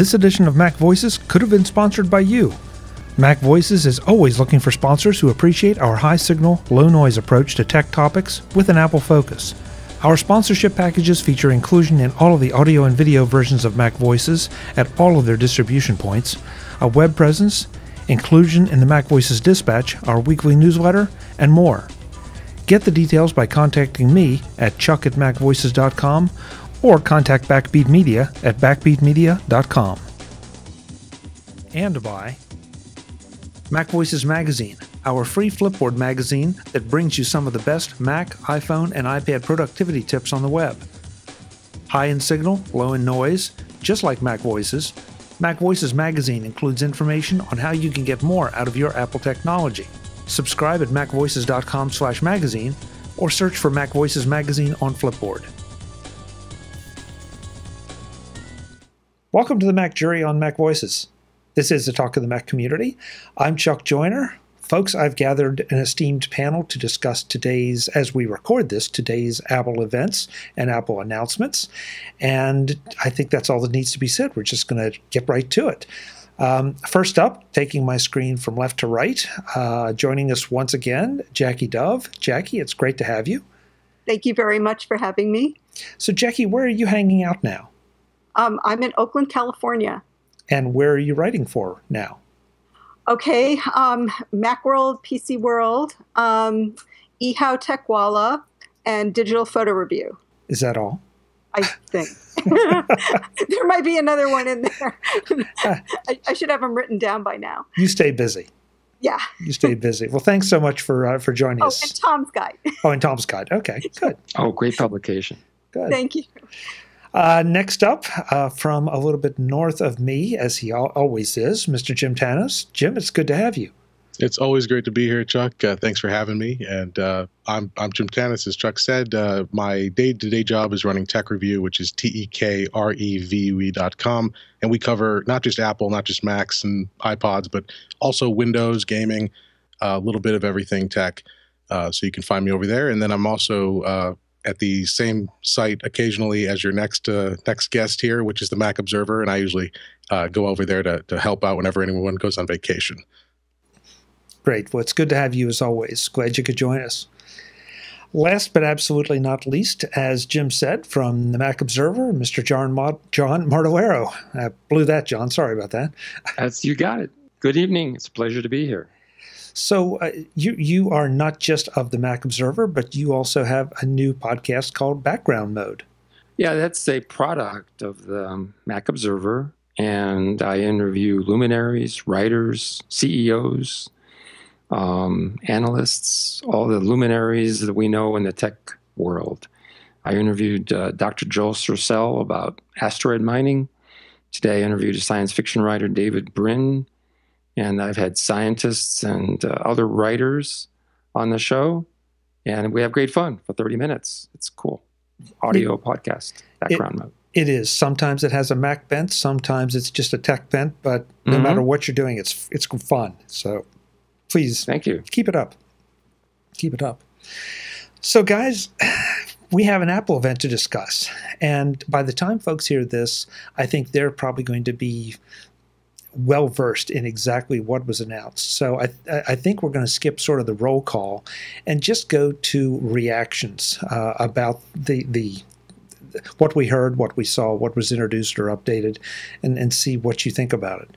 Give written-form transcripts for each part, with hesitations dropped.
This edition of Mac Voices could have been sponsored by you. Mac Voices is always looking for sponsors who appreciate our high-signal, low-noise approach to tech topics with an Apple focus. Our sponsorship packages feature inclusion in all of the audio and video versions of Mac Voices at all of their distribution points, a web presence, inclusion in the Mac Voices Dispatch, our weekly newsletter, and more. Get the details by contacting me at chuck@macvoices.com or contact Backbeat Media at backbeatmedia.com. And by MacVoices Magazine, our free Flipboard magazine that brings you some of the best Mac, iPhone, and iPad productivity tips on the web. High in signal, low in noise, just like MacVoices, MacVoices Magazine includes information on how you can get more out of your Apple technology. Subscribe at macvoices.com/magazine or search for MacVoices Magazine on Flipboard. Welcome to the Mac Jury on Mac Voices. This is the Talk of the Mac community. I'm Chuck Joyner. Folks, I've gathered an esteemed panel to discuss today's, as we record this, today's Apple events and Apple announcements. And I think that's all that needs to be said. We're just going to get right to it. First up, taking my screen from left to right, joining us once again, Jackie Dove. Jackie, it's great to have you. Thank you very much for having me. So, Jackie, where are you hanging out now? I'm in Oakland, California. And where are you writing for now? Okay, Macworld, PC World, eHow Techwalla, and Digital Photo Review. Is that all? I think. There might be another one in there. I should have them written down by now. You stay busy. Yeah. You stay busy. Well, thanks so much for joining us. Oh, and Tom's Guide. Oh, and Tom's Guide. Okay, good. Oh, great publication. Good. Thank you. Next up, from a little bit north of me, as he always is, Mr. Jim Tanous. Jim, it's good to have you. It's always great to be here, Chuck. Thanks for having me. And I'm Jim Tanous, as Chuck said. My day-to-day job is running Tech Review, which is TEKREVUE.com. And we cover not just Apple, not just Macs and iPods, but also Windows, gaming, a little bit of everything tech. So you can find me over there. And then I'm also at the same site occasionally as your next guest here, which is the Mac Observer, and I usually go over there to help out whenever anyone goes on vacation. Great. Well, it's good to have you as always. Glad you could join us. Last but absolutely not least, as Jim said, from the Mac Observer, Mr. John Martellaro. I blew that, John. Sorry about that. You got it. Good evening. It's a pleasure to be here. So you are not just of the Mac Observer, but you also have a new podcast called Background Mode. Yeah, that's a product of the Mac Observer, and I interview luminaries, writers, CEOs, analysts, all the luminaries that we know in the tech world. I interviewed Dr. Joel Sercel about asteroid mining. Today I interviewed a science fiction writer, David Brin. And I've had scientists and other writers on the show, and we have great fun for 30 minutes. It's cool. Audio podcast, background mode. It is. Sometimes it has a Mac bent. Sometimes it's just a tech bent. But no matter what you're doing, it's fun. So please, thank you. Keep it up. Keep it up. So guys, we have an Apple event to discuss. And by the time folks hear this, I think they're probably going to be well-versed in exactly what was announced. So I think we're going to skip sort of the roll call and just go to reactions about the what we heard, what we saw, what was introduced or updated, and see what you think about it.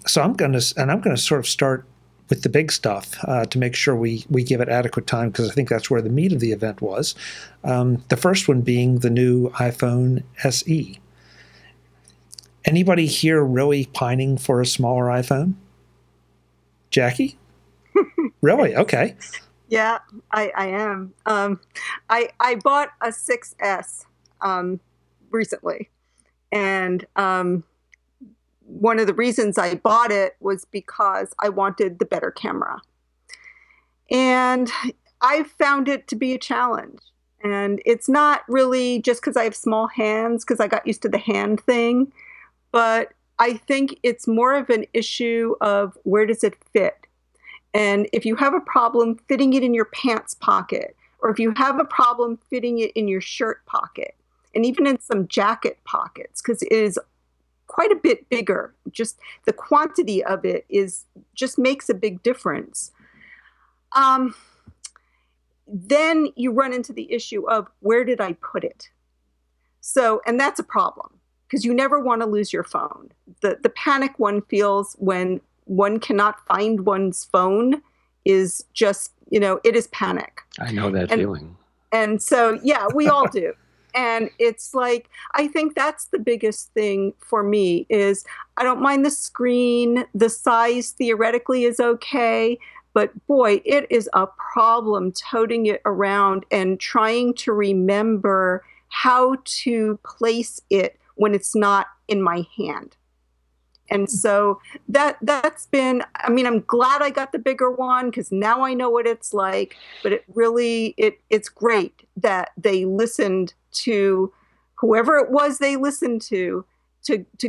So I'm going to sort of start with the big stuff to make sure we give it adequate time, because I think that's where the meat of the event was. The first one being the new iPhone SE. Anybody here really pining for a smaller iPhone? Jackie? Really? Okay. Yeah, I am. I bought a 6S recently. And one of the reasons I bought it was because I wanted the better camera. And I found it to be a challenge. And it's not really just because I have small hands, because I got used to the hand thing. But I think it's more of an issue of where does it fit? And if you have a problem fitting it in your pants pocket, or if you have a problem fitting it in your shirt pocket, and even in some jacket pockets, because it is quite a bit bigger. Just the quantity of it just makes a big difference. Then you run into the issue of, where did I put it? So, and that's a problem, because you never want to lose your phone. The panic one feels when one cannot find one's phone is just, it is panic. I know that feeling. And so, yeah, we all do. And it's like, I think that's the biggest thing for me is I don't mind the screen. The size theoretically is okay. But boy, it is a problem toting it around and trying to remember how to place it when it's not in my hand. And so that's been, I'm glad I got the bigger one, because now I know what it's like, but it's great that they listened to whoever it was they listened to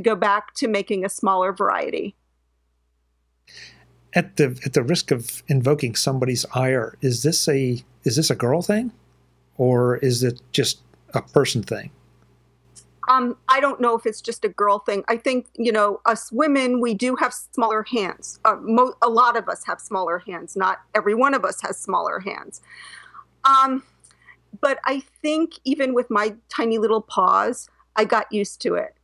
go back to making a smaller variety. At the risk of invoking somebody's ire, is this a girl thing, or is it just a person thing? I don't know if it's just a girl thing. I think, us women, we do have smaller hands. A lot of us have smaller hands. Not every one of us has smaller hands. But I think even with my tiny little paws, I got used to it.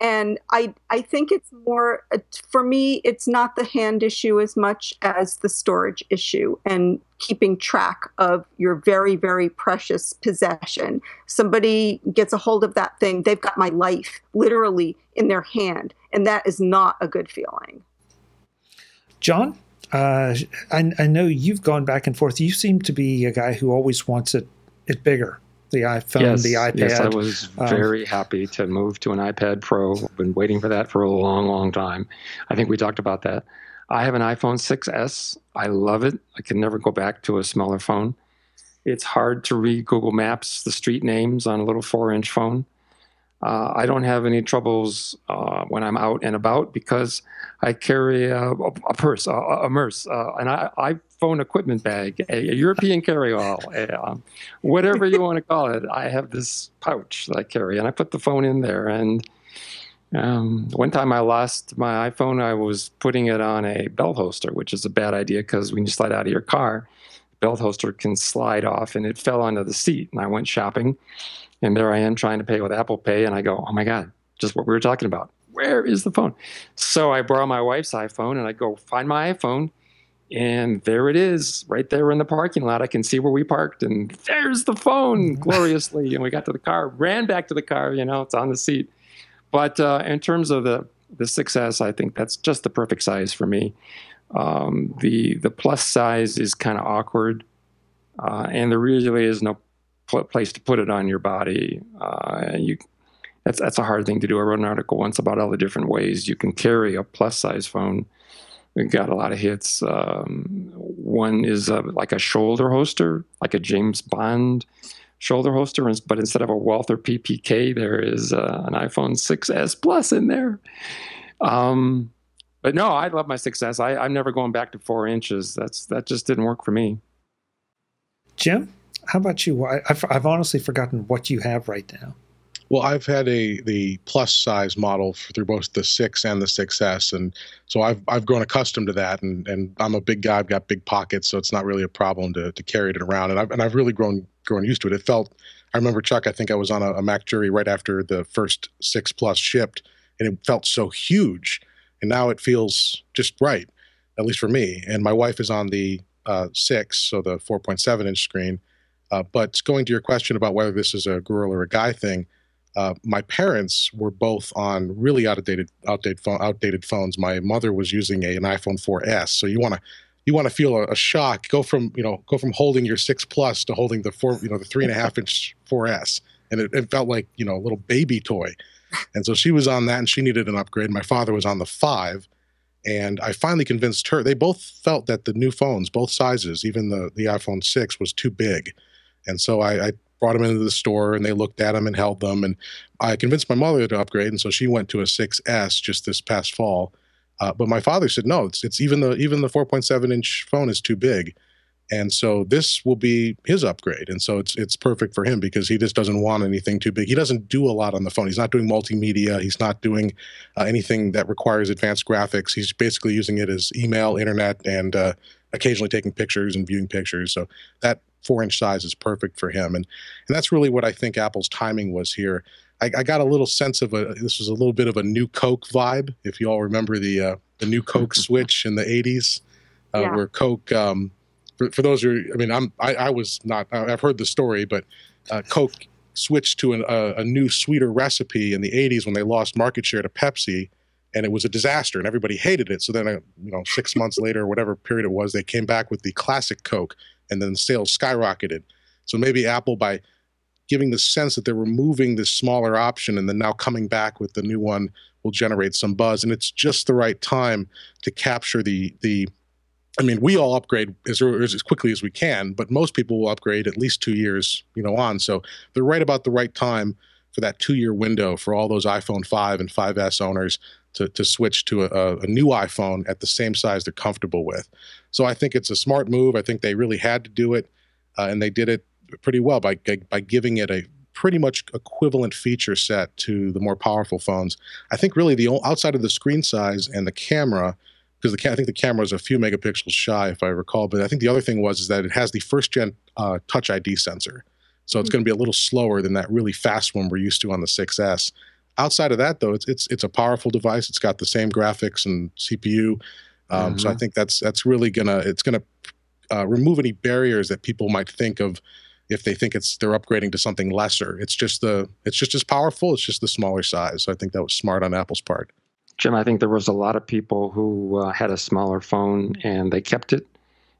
And I think it's more, for me, it's not the hand issue as much as the storage issue and keeping track of your very, very precious possession. Somebody gets a hold of that thing, they've got my life literally in their hand. And that is not a good feeling. John, I know you've gone back and forth. You seem to be a guy who always wants it bigger. The iPhone, the iPad. Yes, I was very happy to move to an iPad Pro. I've been waiting for that for a long, long time. I think we talked about that. I have an iPhone 6S. I love it. I can never go back to a smaller phone. It's hard to read Google Maps, the street names on a little 4-inch phone. I don't have any troubles when I'm out and about because I carry a purse, a MERS, an iPhone equipment bag, a European carry-all, whatever you want to call it. I have this pouch that I carry, and I put the phone in there. And one time I lost my iPhone. I was putting it on a belt holster, which is a bad idea because when you slide out of your car, the belt holster can slide off, and it fell onto the seat. And I went shopping. And there I am trying to pay with Apple Pay, and I go, oh my God, just what we were talking about. Where is the phone? So I borrow my wife's iPhone, and I go find my iPhone, and there it is, right there in the parking lot. I can see where we parked, and there's the phone gloriously. And we got to the car, ran back to the car, it's on the seat. But in terms of the 6S, I think that's just the perfect size for me. The plus size is kind of awkward, and there really is no place to put it on your body. That's a hard thing to do. I wrote an article once about all the different ways you can carry a plus size phone. We got a lot of hits. One is like a shoulder holster, like a James Bond shoulder holster, but instead of a Walther PPK, there is an iPhone 6S Plus in there. But no, I love my 6S. I'm never going back to 4 inches. That just didn't work for me. Jim? How about you? I've honestly forgotten what you have right now. Well, I've had the plus size model through both the 6 and the 6S, and so I've grown accustomed to that. And I'm a big guy. I've got big pockets, so it's not really a problem to carry it around. And I've really grown used to it. I remember, Chuck, I think I was on a MacJury right after the first 6 Plus shipped, and it felt so huge. And now it feels just right, at least for me. And my wife is on the 6, so the 4.7-inch screen. But going to your question about whether this is a girl or a guy thing, my parents were both on really outdated phones. My mother was using an iPhone 4S. So you want to feel a shock. Go from holding your 6 Plus to holding the 3.5-inch 4S, and it felt like a little baby toy. And so she was on that, and she needed an upgrade. My father was on the 5. And I finally convinced her. They both felt that the new phones, both sizes, even the iPhone 6, was too big. And so I brought them into the store, and they looked at them and held them. And I convinced my mother to upgrade, and so she went to a 6S just this past fall. But my father said, no, it's even the 4.7-inch phone is too big. And so this will be his upgrade. And so it's perfect for him because he just doesn't want anything too big. He doesn't do a lot on the phone. He's not doing multimedia. He's not doing anything that requires advanced graphics. He's basically using it as email, internet, and occasionally taking pictures and viewing pictures. So that 4-inch size is perfect for him. And that's really what I think Apple's timing was here. I got a little sense of this was a little bit of a new Coke vibe. If you all remember the new Coke switch in the 80s, where Coke, for those who, I mean, I was not, I've heard the story, but Coke switched to a new sweeter recipe in the 80s when they lost market share to Pepsi, and it was a disaster and everybody hated it. So then, 6 months later, whatever period it was, they came back with the classic Coke, and then sales skyrocketed. So maybe Apple, by giving the sense that they're removing this smaller option and then now coming back with the new one, will generate some buzz. And it's just the right time to capture I mean, we all upgrade as quickly as we can, but most people will upgrade at least 2 years, on. So they're right about the right time for that 2-year window for all those iPhone 5 and 5S owners to switch to a new iPhone at the same size they're comfortable with. So I think it's a smart move. I think they really had to do it, and they did it pretty well by giving it a pretty much equivalent feature set to the more powerful phones. I think really outside of the screen size and the camera, because I think the camera is a few megapixels shy, if I recall. But I think the other thing is that it has the first-gen Touch ID sensor. So it's going to be a little slower than that really fast one we're used to on the 6S. Outside of that, though, it's a powerful device. It's got the same graphics and CPU. So I think that's really gonna remove any barriers that people might think of if they think they're upgrading to something lesser. It's just as powerful. It's just the smaller size. So I think that was smart on Apple's part. Jim, I think there was a lot of people who had a smaller phone and they kept it,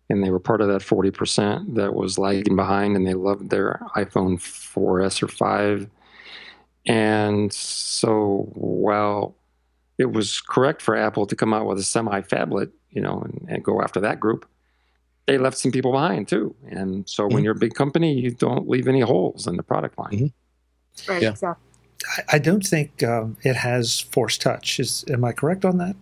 and they were part of that 40% that was lagging behind, and they loved their iPhone 4S or 5. And so while it was correct for Apple to come out with a semi-phablet, and go after that group, they left some people behind too. And so when you're a big company, you don't leave any holes in the product line. Right, exactly. I don't think it has Force Touch. Am I correct on that?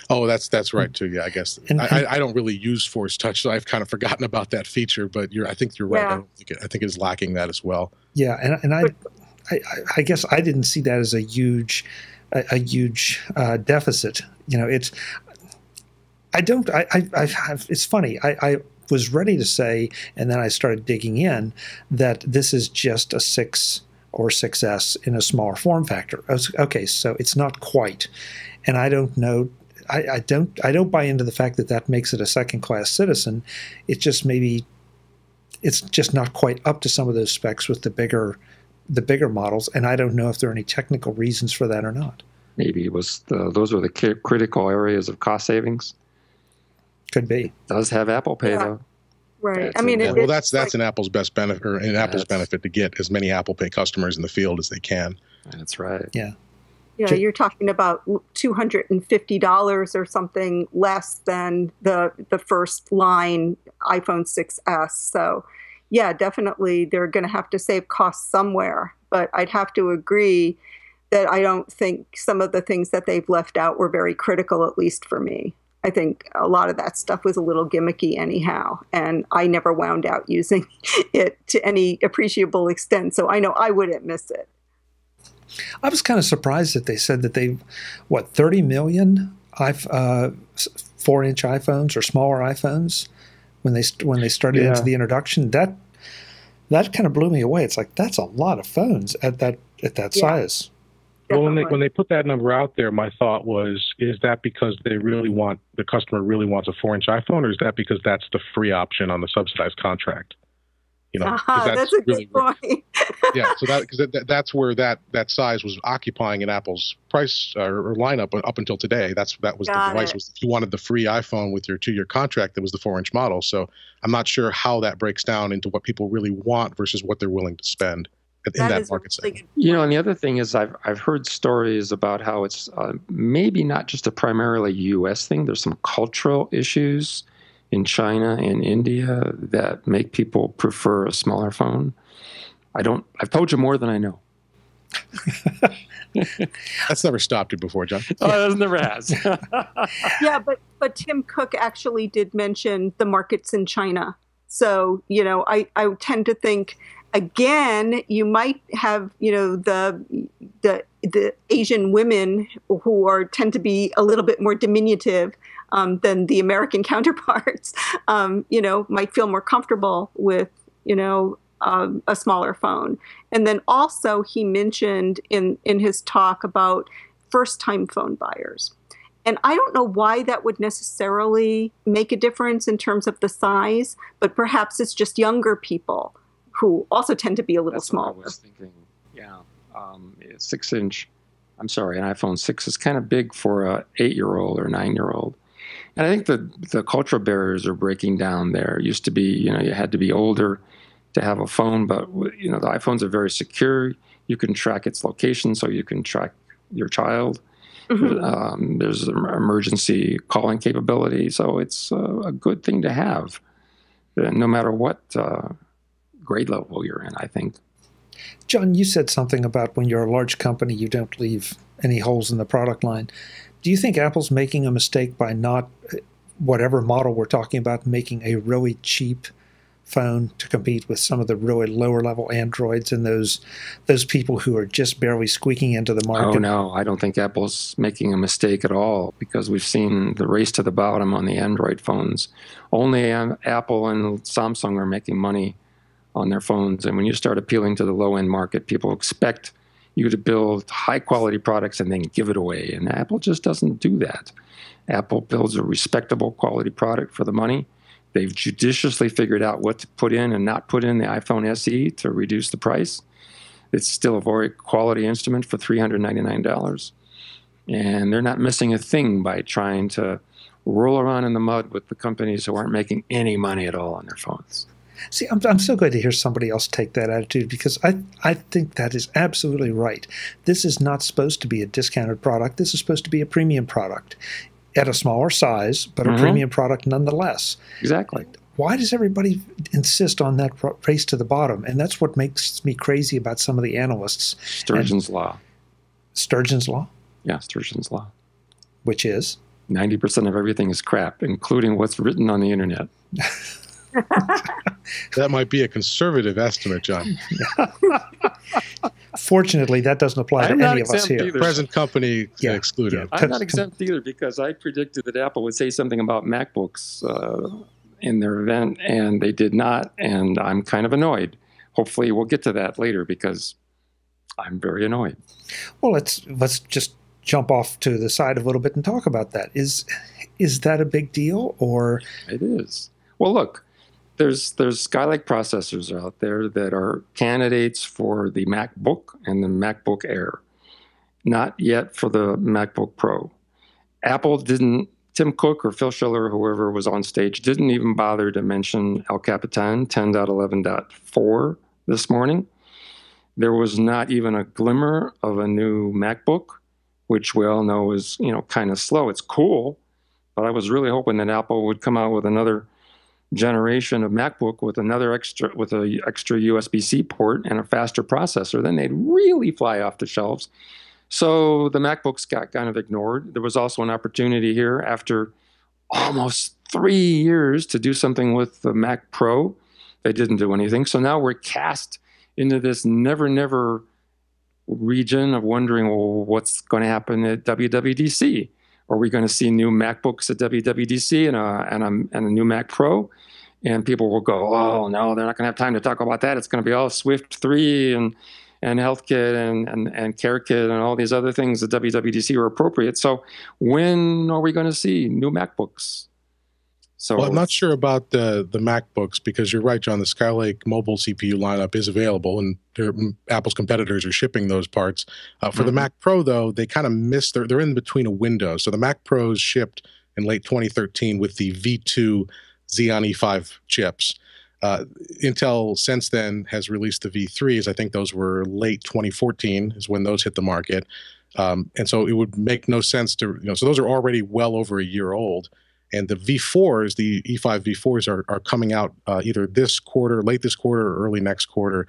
Oh, that's right too. Yeah, I guess I don't really use Force Touch, so I've kind of forgotten about that feature. But I think you're right. Yeah. I think it's lacking that as well. Yeah, and I guess I didn't see that as a huge deficit. It's funny. I was ready to say, and then I started digging in, that this is just a 6 or 6S in a smaller form factor. Okay, so it's not quite, and I don't know. I don't buy into the fact that makes it a second-class citizen. It's just it's just not quite up to some of those specs with the bigger models, and I don't know if there are any technical reasons for that or not. Maybe it was those were the critical areas of cost savings. Could be. It does have Apple Pay though. Right. That's an Apple's best benefit, or an Apple's benefit, to get as many Apple Pay customers in the field as they can. That's right. Yeah. Yeah, you're talking about $250 or something less than the first line iPhone 6S. So, yeah, definitely they're going to have to save costs somewhere. But I'd have to agree that I don't think some of the things that they've left out were very critical, at least for me. I think a lot of that stuff was a little gimmicky anyhow, and I never wound out using it to any appreciable extent. So I know I wouldn't miss it. I was kind of surprised that they said that 30 million 4-inch iPhones or smaller iPhones when they started into the introduction. That kind of blew me away. It's like, that's a lot of phones at that size. Well, when they put that number out there, my thought was, is that because the customer really wants a 4-inch iPhone, or is that because that's the free option on the subsidized contract? That's a good point. Yeah, so that's where that size was occupying in Apple's price or lineup up until today. That was the device. If you wanted the free iPhone with your 2-year contract, that was the 4-inch model. So I'm not sure how that breaks down into what people really want versus what they're willing to spend in that market segment. And the other thing is I've heard stories about how it's maybe not just a primarily U.S. thing. There's some cultural issues in China and India that make people prefer a smaller phone. I've told you more than I know. That's never stopped you before, John. Oh, it never has. Yeah, but Tim Cook actually did mention the markets in China. So, I tend to think, again, you might have, the Asian women who tend to be a little bit more diminutive than the American counterparts, might feel more comfortable with, a smaller phone. And then also he mentioned in his talk about first-time phone buyers. And I don't know why that would necessarily make a difference in terms of the size, but perhaps it's just younger people who also tend to be a little smaller. What I was thinking. Yeah, 6-inch. I'm sorry, an iPhone 6 is kind of big for a 8-year-old or 9-year-old. And I think the cultural barriers are breaking down there. It used to be, you had to be older to have a phone, but the iPhones are very secure. You can track its location, so you can track your child. Mm-hmm. There's emergency calling capability, so it's a good thing to have, no matter what grade level you're in, I think. John, you said something about when you're a large company, you don't leave any holes in the product line. Do you think Apple's making a mistake by not, whatever model we're talking about, making a really cheap phone to compete with some of the really lower-level Androids and those people who are just barely squeaking into the market? Oh, no, I don't think Apple's making a mistake at all, because we've seen the race to the bottom on the Android phones. Only Apple and Samsung are making money on their phones, and when you start appealing to the low-end market, people expect you to build high-quality products and then give it away, and Apple just doesn't do that. Apple builds a respectable quality product for the money. They've judiciously figured out what to put in and not put in the iPhone SE to reduce the price. It's still a very quality instrument for $399. And they're not missing a thing by trying to roll around in the mud with the companies who aren't making any money at all on their phones. See, I'm so glad to hear somebody else take that attitude, because I think that is absolutely right. This is not supposed to be a discounted product. This is supposed to be a premium product at a smaller size, but a premium product nonetheless. Exactly. Why does everybody insist on that race to the bottom? And that's what makes me crazy about some of the analysts. Sturgeon's Law. Sturgeon's Law? Yeah, Sturgeon's Law. Which is? 90% of everything is crap, including what's written on the internet. That might be a conservative estimate, John. Fortunately, that doesn't apply to any of us here. Either. Present company excluded. Yeah. I'm not exempt either, because I predicted that Apple would say something about MacBooks in their event, and they did not, and I'm kind of annoyed. Hopefully we'll get to that later, because I'm very annoyed. Well, let's just jump off to the side a little bit and talk about that. Is that a big deal, or? It is. Well, look. There's Skylake processors out there that are candidates for the MacBook and the MacBook Air, not yet for the MacBook Pro. Apple didn't, Tim Cook or Phil Schiller or whoever was on stage, didn't even bother to mention El Capitan 10.11.4 this morning. There was not even a glimmer of a new MacBook, which we all know is, kind of slow. It's cool, but I was really hoping that Apple would come out with another generation of MacBook with an extra USB-C port and a faster processor. Then they'd really fly off the shelves. So the MacBooks got kind of ignored. There was also an opportunity here after almost 3 years to do something with the Mac Pro. They didn't do anything. So now we're cast into this never region of wondering, well, what's going to happen at WWDC? Are we going to see new MacBooks at WWDC and a new Mac Pro? And people will go, oh, no, they're not going to have time to talk about that. It's going to be all Swift 3 and HealthKit and CareKit and all these other things at WWDC are appropriate. So when are we going to see new MacBooks? So well, I'm not sure about the MacBooks, because you're right, John. The Skylake mobile CPU lineup is available, and Apple's competitors are shipping those parts. For the Mac Pro, though, they kind of missed. They're in between a window. So the Mac Pros shipped in late 2013 with the V2 Xeon E5 chips. Intel since then has released the V3s. I think those were late 2014 is when those hit the market. And so it would make no sense to, so those are already well over a year old. And the V4s, the E5 V4s are coming out either this quarter, late this quarter, or early next quarter.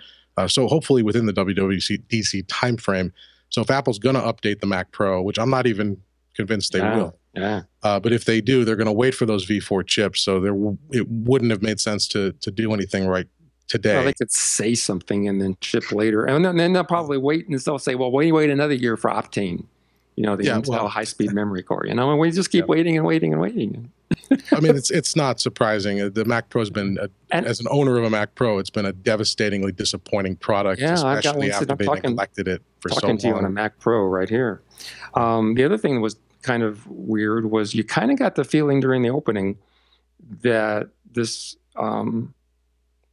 So hopefully within the WWDC timeframe. So if Apple's going to update the Mac Pro, which I'm not even convinced they will. Yeah. But if they do, they're going to wait for those V4 chips. So it wouldn't have made sense to do anything right today. Well, they could say something and then ship later. And then they'll probably wait and they'll say, well, wait another year for Optane. The Intel high-speed memory core. And we just keep waiting and waiting and waiting. I mean, it's not surprising. The Mac Pro's been, as an owner of a Mac Pro, it's been a devastatingly disappointing product, especially after they neglected it for so long. Talking to you on a Mac Pro right here. The other thing that was kind of weird was you kind of got the feeling during the opening that this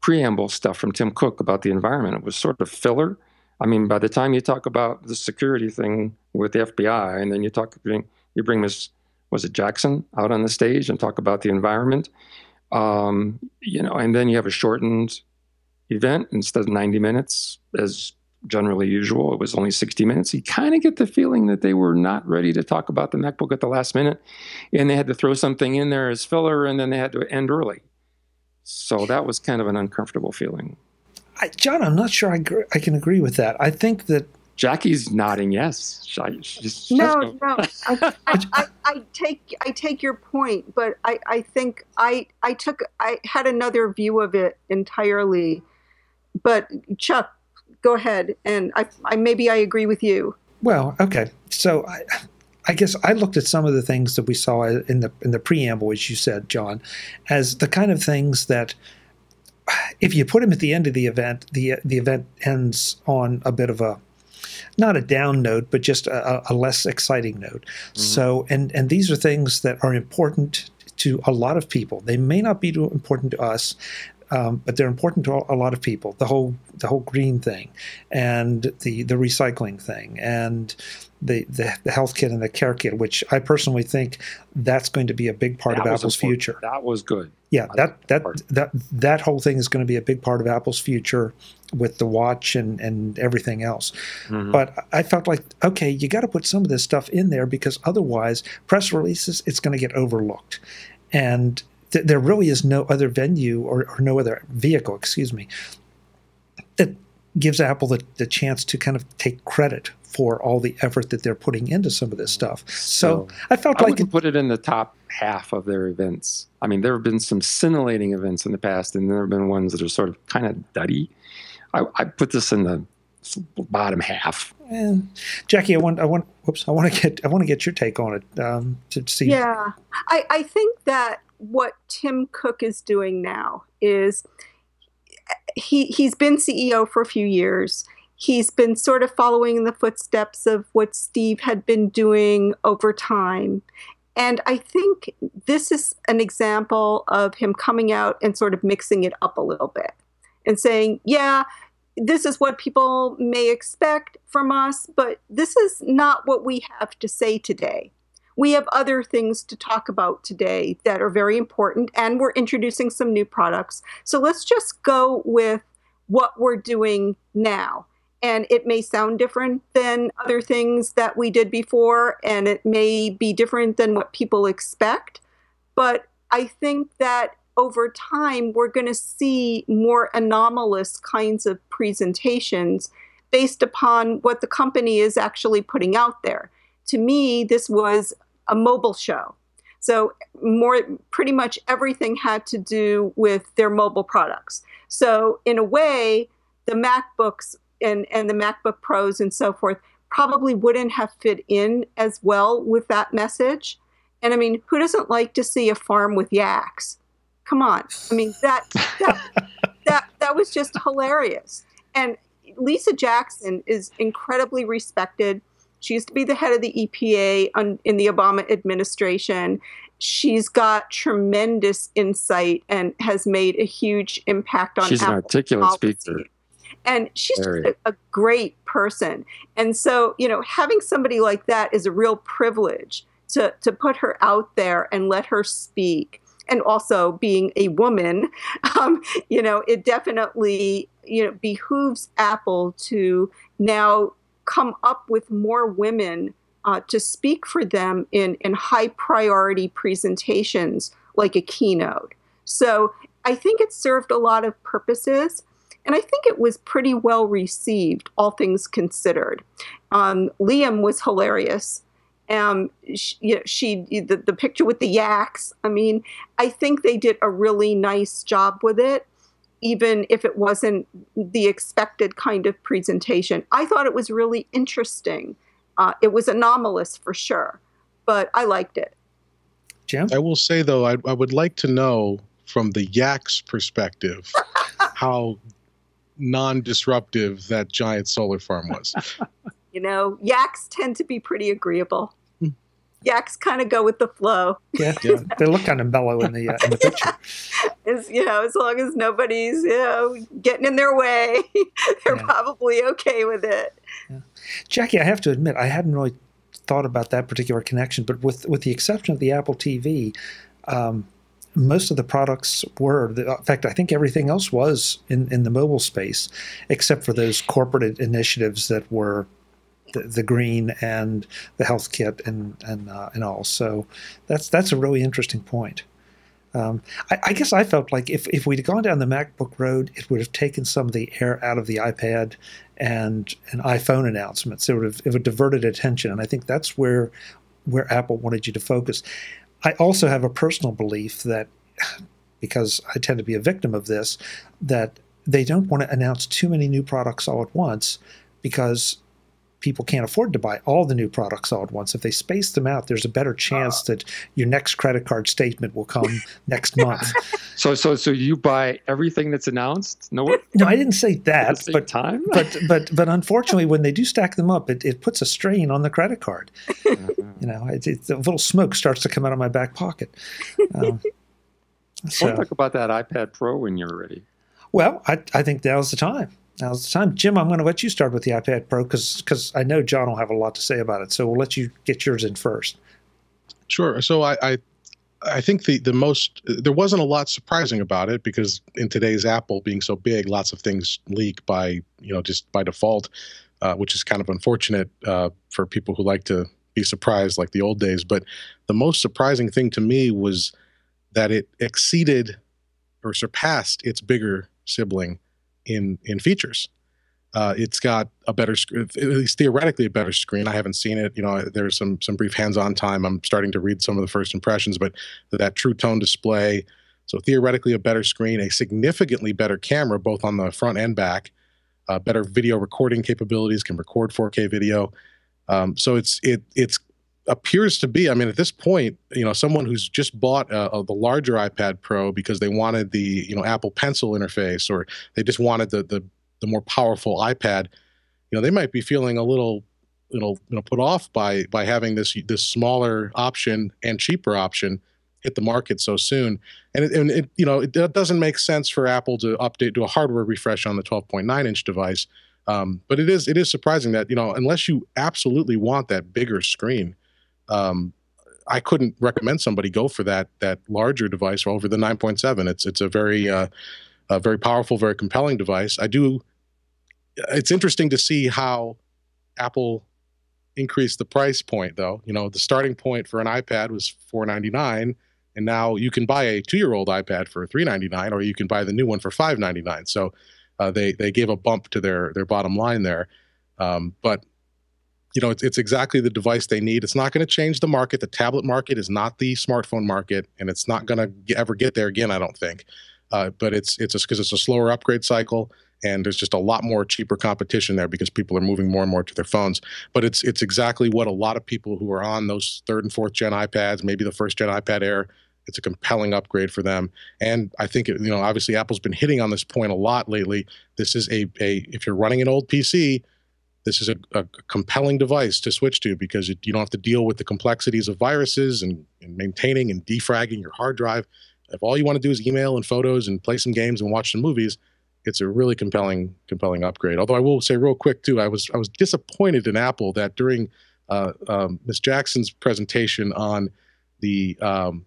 preamble stuff from Tim Cook about the environment, it was sort of filler. I mean, by the time you talk about the security thing with the FBI, and then you bring Miss, was it Jackson, out on the stage and talk about the environment, and then you have a shortened event instead of 90 minutes, as generally usual. It was only 60 minutes. You kind of get the feeling that they were not ready to talk about the MacBook at the last minute, and they had to throw something in there as filler, and then they had to end early. So that was kind of an uncomfortable feeling. John, I'm not sure I can agree with that. I think that Jackie's nodding yes. No. I take your point, but I think I had another view of it entirely. But Chuck, go ahead, and maybe I agree with you. Well, okay. So I guess I looked at some of the things that we saw in the preamble, as you said, John, as the kind of things that, if you put them at the end of the event ends on a bit of a, not a down note, but just a less exciting note. Mm-hmm. So, and these are things that are important to a lot of people. They may not be important to us, but they're important to a lot of people. The whole green thing, and the recycling thing, and the health kit and the care kit, which I personally think that's going to be a big part of Apple's future. That was good. Yeah, that whole thing is going to be a big part of Apple's future with the watch and everything else. Mm-hmm. But I felt like, okay, you got to put some of this stuff in there, because otherwise, press releases, it's going to get overlooked. And there really is no other venue or no other vehicle, that gives Apple the chance to kind of take credit for all the effort that they're putting into some of this stuff. So I felt like put it in the top half of their events. I mean, there have been some scintillating events in the past, and there have been ones that are sort of kind of duddy. I put this in the bottom half. And Jackie, I want to get your take on it to see. Yeah, I think that what Tim Cook is doing now is he's been CEO for a few years. He's been sort of following in the footsteps of what Steve had been doing over time. And I think this is an example of him coming out and sort of mixing it up a little bit and saying, yeah, this is what people may expect from us, but this is not what we have to say today. We have other things to talk about today that are very important, and we're introducing some new products. So let's just go with what we're doing now. And it may sound different than other things that we did before, and it may be different than what people expect. But I think that over time, we're going to see more anomalous kinds of presentations based upon what the company is actually putting out there. To me, this was a mobile show. So pretty much everything had to do with their mobile products. So in a way, the MacBooks and the MacBook Pros and so forth probably wouldn't have fit in as well with that message. And I mean, who doesn't like to see a farm with yaks? Come on. I mean, that was just hilarious. And Lisa Jackson is incredibly respected. She used to be the head of the EPA in the Obama administration. She's got tremendous insight and has made a huge impact on She's Apple an articulate policy. speaker. And she's just a great person. And so, having somebody like that is a real privilege to put her out there and let her speak. And also being a woman, it definitely, behooves Apple to now come up with more women to speak for them in high priority presentations like a keynote. So I think it served a lot of purposes. And I think it was pretty well received, all things considered. Liam was hilarious. The picture with the yaks. I mean, I think they did a really nice job with it, even if it wasn't the expected kind of presentation. I thought it was really interesting. It was anomalous for sure, but I liked it. Jim? I will say, though, I would like to know from the yak's perspective how non-disruptive that giant solar farm was. Yaks tend to be pretty agreeable. Yaks kind of go with the flow. Yeah, they look kind of mellow in the picture. As long as nobody's getting in their way, they're probably okay with it. Yeah. Jackie, I have to admit, I hadn't really thought about that particular connection, but with the exception of the Apple TV, most of the products were. In fact, I think everything else was in the mobile space, except for those corporate initiatives that were the green and the health kit and all. So that's a really interesting point. I guess I felt like if we'd gone down the MacBook road, it would have taken some of the air out of the iPad and iPhone announcements. It would have diverted attention, and I think that's where Apple wanted you to focus. I also have a personal belief that, because I tend to be a victim of this, that they don't want to announce too many new products all at once, because people can't afford to buy all the new products all at once. If they space them out, there's a better chance that your next credit card statement will come next month. So you buy everything that's announced? No, I didn't say that. At the same time? But unfortunately, when they do stack them up, it puts a strain on the credit card. A little smoke starts to come out of my back pocket. We'll talk about that iPad Pro when you're ready. Well, I think now's the time. Now's the time. Jim, I'm going to let you start with the iPad Pro because I know John will have a lot to say about it. So we'll let you get yours in first. Sure. So I think the most, there wasn't a lot surprising about it, because in today's Apple being so big, lots of things leak by, just by default, which is kind of unfortunate for people who like to be surprised like the old days. But the most surprising thing to me was that it exceeded or surpassed its bigger sibling in features. It's got a better, at least theoretically, a better screen. I haven't seen it. There's some brief hands-on time. I'm starting to read some of the first impressions, but that True Tone display. So theoretically, a better screen, a significantly better camera, both on the front and back. Better video recording capabilities, can record 4K video. So it appears to be. I mean, at this point, someone who's just bought the larger iPad Pro because they wanted the Apple Pencil interface, or they just wanted the more powerful iPad, they might be feeling a little put off by having this smaller option and cheaper option hit the market so soon. And it doesn't make sense for Apple to update, do a hardware refresh on the 12.9-inch device. But it is surprising that unless you absolutely want that bigger screen, I couldn't recommend somebody go for that larger device over the 9.7. It's a very powerful, very compelling device. It's interesting to see how Apple increased the price point, though. The starting point for an iPad was $499, and now you can buy a 2-year-old iPad for $399, or you can buy the new one for $599. So they gave a bump to their bottom line there. But it's exactly the device they need. It's not going to change the market. The tablet market is not the smartphone market, and it's not going to ever get there again, I don't think. But it's just because it's a slower upgrade cycle, and there's just a lot more cheaper competition there because people are moving more and more to their phones. But it's exactly what a lot of people who are on those 3rd and 4th gen iPads, maybe the 1st gen iPad Air, it's a compelling upgrade for them. And I think obviously Apple's been hitting on this point a lot lately. This is if you're running an old PC, this is a compelling device to switch to, because you don't have to deal with the complexities of viruses and maintaining and defragging your hard drive. If all you want to do is email and photos and play some games and watch some movies, it's a really compelling upgrade. Although I will say real quick too, I was disappointed in Apple that during Ms. Jackson's presentation on the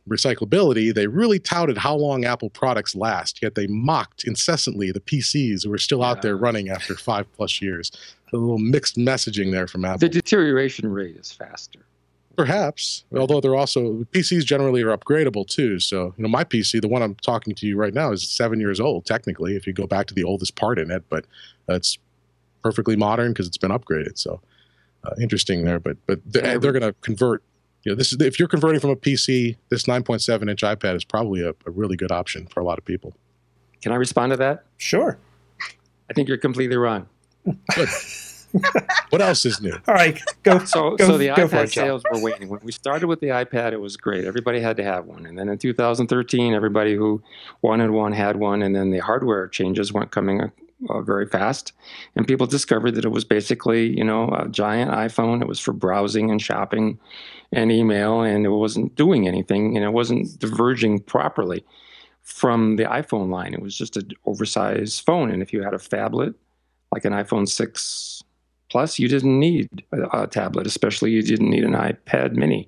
recyclability, they really touted how long Apple products last, yet they mocked incessantly the PCs who are still out there running after 5+ years. A little mixed messaging there from Apple. The deterioration rate is faster. Perhaps, although they're also, PCs generally are upgradable too. So, my PC, the one I'm talking to you right now, is 7 years old, technically, if you go back to the oldest part in it, but it's perfectly modern because it's been upgraded. So interesting there. But they're going to convert. This is, if you're converting from a PC, this 9.7-inch iPad is probably a really good option for a lot of people. Can I respond to that? Sure. I think you're completely wrong. Good. What else is new? All right, go. So go, the go for iPad it, Joe. sales were waning. When we started with the iPad, it was great. Everybody had to have one. And then in 2013, everybody who wanted one had one. And then the hardware changes weren't coming very fast. And people discovered that it was basically, a giant iPhone. It was for browsing and shopping and email, and it wasn't doing anything, and it wasn't diverging properly from the iPhone line. It was just an oversized phone. And if you had a phablet, like an iPhone 6 Plus, you didn't need a tablet, especially you didn't need an iPad mini.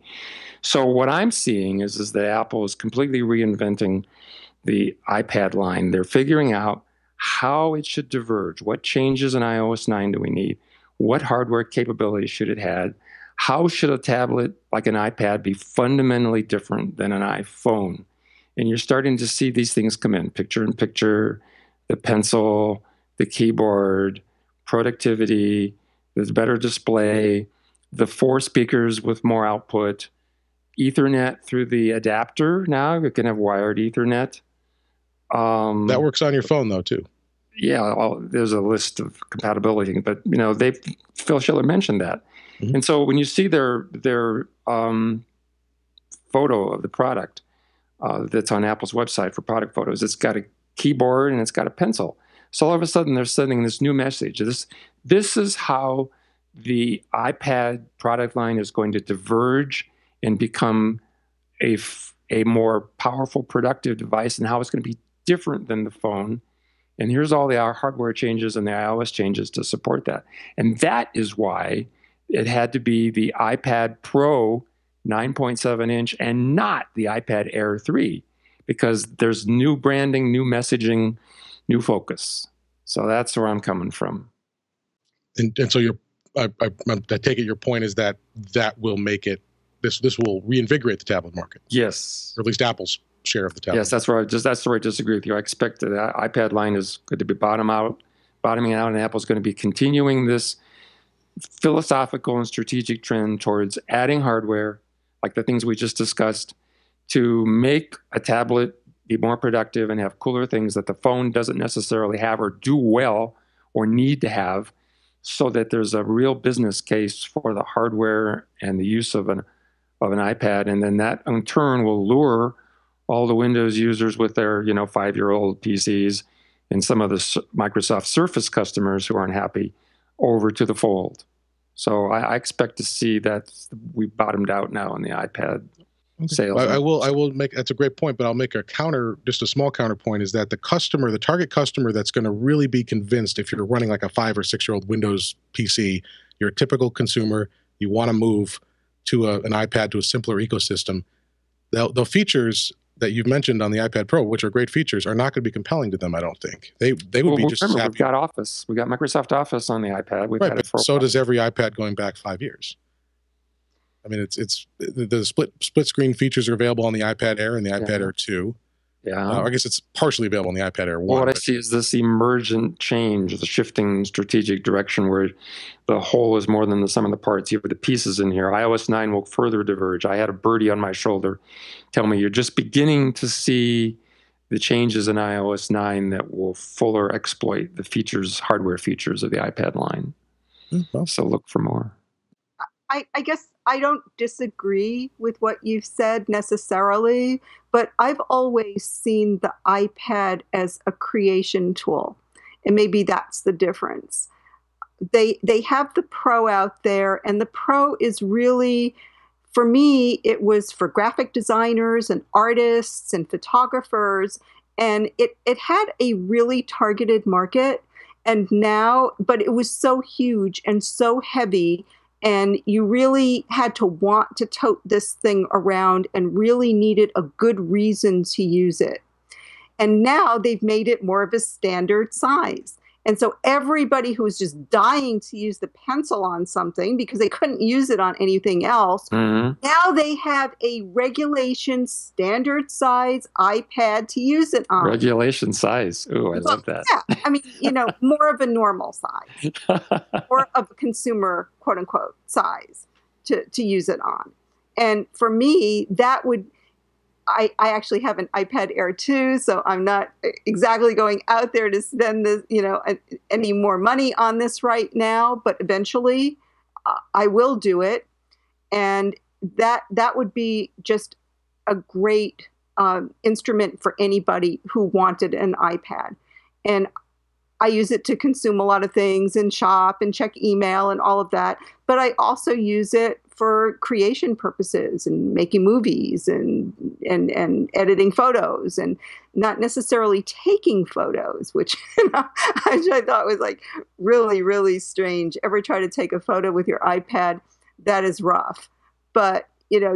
So what I'm seeing is that Apple is completely reinventing the iPad line. They're figuring out how it should diverge. What changes in iOS 9 do we need? What hardware capabilities should it have? How should a tablet like an iPad be fundamentally different than an iPhone? And you're starting to see these things come in, picture-in-picture, the pencil, the keyboard, productivity, the better display, the 4 speakers with more output, Ethernet through the adapter. Now you can have wired Ethernet. That works on your phone, though, too. Yeah, there's a list of compatibility, but Phil Schiller mentioned that. Mm-hmm. And so when you see their photo of the product that's on Apple's website for product photos, it's got a keyboard and it's got a pencil. So all of a sudden they're sending this new message. This is how the iPad product line is going to diverge and become a more powerful, productive device, and how it's going to be different than the phone. And here's all the hardware changes and the iOS changes to support that. And that is why it had to be the iPad Pro 9.7-inch and not the iPad Air 3, because there's new branding, new messaging, new focus. So that's where I'm coming from. And so I take it your point is that will make it, this will reinvigorate the tablet market. Yes. Or at least Apple's share of the tablet. Yes, that's where I disagree with you. I expect that the iPad line is going to be bottoming out, and Apple's going to be continuing this philosophical and strategic trend towards adding hardware, like the things we just discussed, to make a tablet be more productive and have cooler things that the phone doesn't necessarily have or do well or need to have, so that there's a real business case for the hardware and the use of an iPad. And then that in turn will lure all the Windows users with their 5-year-old PCs and some of the Microsoft Surface customers who aren't happy over to the fold. So I expect to see that we bottomed out now on the iPad sales. I will make, that's a great point, but I'll make just a small counterpoint, is that the target customer that's going to really be convinced, if you're running like a 5 or 6-year-old Windows PC, you're a typical consumer, you want to move to an iPad, to a simpler ecosystem, the features that you've mentioned on the iPad Pro, which are great features, are not going to be compelling to them, I don't think. They would be just remember, happy. We've got Office. We've got Microsoft Office on the iPad. We've had it for so does every iPad going back 5 years. I mean, it's the split screen features are available on the iPad Air and the iPad Air 2. Yeah. I guess it's partially available on the iPad Air 1. Well, what I see is this emergent change, the shifting strategic direction where the whole is more than the sum of the parts. You have the pieces in here. iOS 9 will further diverge. I had a birdie on my shoulder tell me you're just beginning to see the changes in iOS 9 that will fuller exploit the features, hardware features of the iPad line. Well, so look for more. I guess I don't disagree with what you've said necessarily, but I've always seen the iPad as a creation tool, and maybe that's the difference. They have the Pro out there, and the Pro is really, for me, it was for graphic designers and artists and photographers, and it had a really targeted market. And now, but it was so huge and so heavy, and you really had to want to tote this thing around and really needed a good reason to use it. And now they've made it more of a standard size. And so everybody who was just dying to use the pencil on something because they couldn't use it on anything else, now they have a regulation standard size iPad to use it on. Regulation size. Ooh, I love that. Yeah. I mean, more of a normal size or of a consumer, quote unquote, size to use it on. And for me, that would, I actually have an iPad Air 2, so I'm not exactly going out there to spend this, any more money on this right now, but eventually I will do it. And that would be just a great instrument for anybody who wanted an iPad. And I use it to consume a lot of things and shop and check email and all of that. But I also use it for creation purposes and making movies and editing photos and not necessarily taking photos, which I thought was like really, really strange. Ever try to take a photo with your iPad? That is rough. But,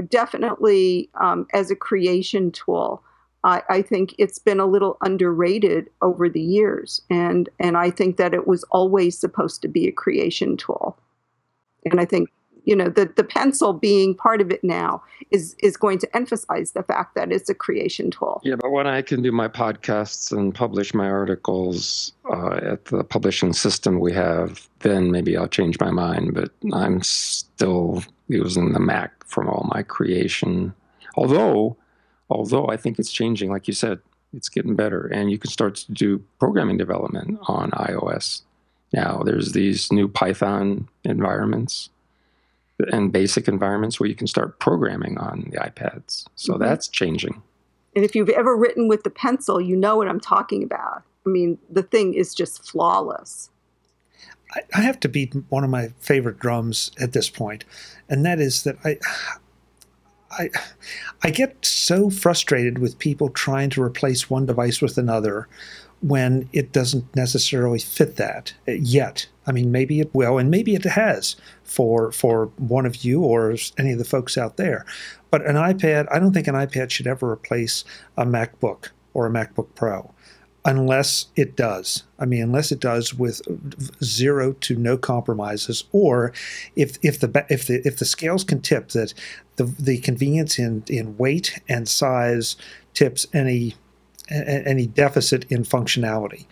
definitely as a creation tool, I think it's been a little underrated over the years. And I think that it was always supposed to be a creation tool. And I think, the pencil being part of it now is going to emphasize the fact that it's a creation tool. Yeah, but when I can do my podcasts and publish my articles at the publishing system we have, then maybe I'll change my mind. But I'm still using the Mac for all my creation. Although I think it's changing, like you said, it's getting better. And you can start to do programming development on iOS. Now, there's these new Python environments and basic environments where you can start programming on the iPads. So that's changing. And if you've ever written with the pencil, you know what I'm talking about. I mean, the thing is just flawless. I have to beat one of my favorite drums at this point, and that is that I get so frustrated with people trying to replace one device with another when it doesn't necessarily fit that yet. I mean, maybe it will, and maybe it has for one of you or any of the folks out there. But an iPad, I don't think an iPad should ever replace a MacBook or a MacBook Pro, unless it does. I mean, unless it does with zero to no compromises, or if the scales can tip that the convenience in weight and size tips any deficit in functionality.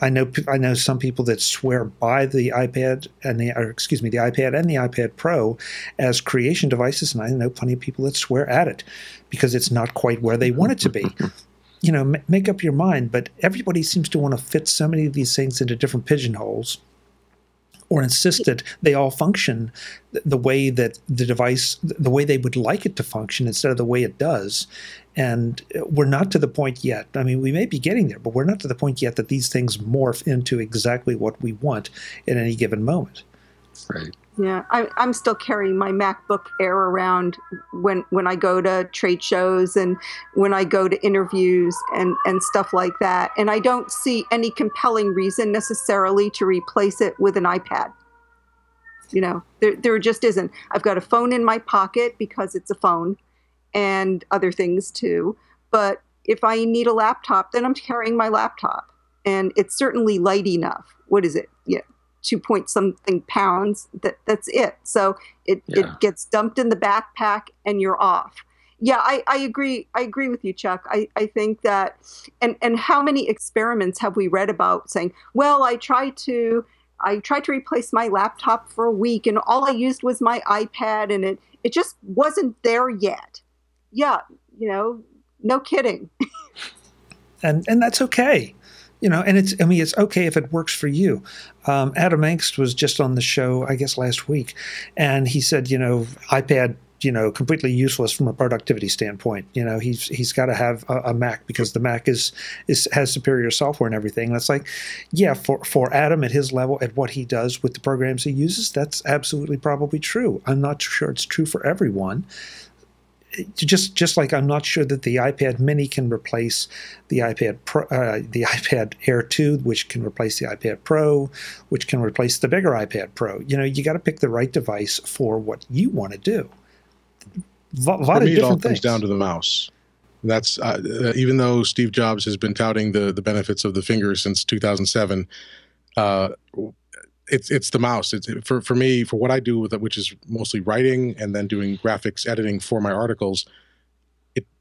I know some people that swear by the iPad and the iPad and the iPad Pro as creation devices, and I know plenty of people that swear at it because it's not quite where they want it to be. Make up your mind, but everybody seems to want to fit so many of these things into different pigeonholes, or insist that they all function the way that the way they would like it to function instead of the way it does. And we're not to the point yet. I mean, we may be getting there, but we're not to the point yet that these things morph into exactly what we want at any given moment. Right. Yeah, I'm still carrying my MacBook Air around when I go to trade shows and when I go to interviews and stuff like that. And I don't see any compelling reason necessarily to replace it with an iPad. There just isn't. I've got a phone in my pocket because it's a phone and other things too. But if I need a laptop, then I'm carrying my laptop. And it's certainly light enough. What is it? Yeah. 2-point-something pounds. That's it. So it gets dumped in the backpack and you're off. Yeah, I agree. I agree with you, Chuck. I think that, and how many experiments have we read about saying, well, I tried to replace my laptop for a week and all I used was my iPad and it just wasn't there yet. Yeah, no kidding. And that's okay. And it's okay if it works for you. Adam Angst was just on the show, I guess, last week, and he said, iPad, completely useless from a productivity standpoint. He's got to have a Mac because the Mac has superior software and everything. And it's like, yeah, for Adam at his level, at what he does with the programs he uses, that's absolutely probably true. I'm not sure it's true for everyone. Just like I'm not sure that the iPad Mini can replace the iPad Pro, the iPad Air 2, which can replace the iPad Pro, which can replace the bigger iPad Pro. You got to pick the right device for what you want to do. A lot of different it all things. comes down to the mouse. That's even though Steve Jobs has been touting the benefits of the finger since 2007. It's the mouse. It's for me, for what I do with it, which is mostly writing and then doing graphics editing for my articles.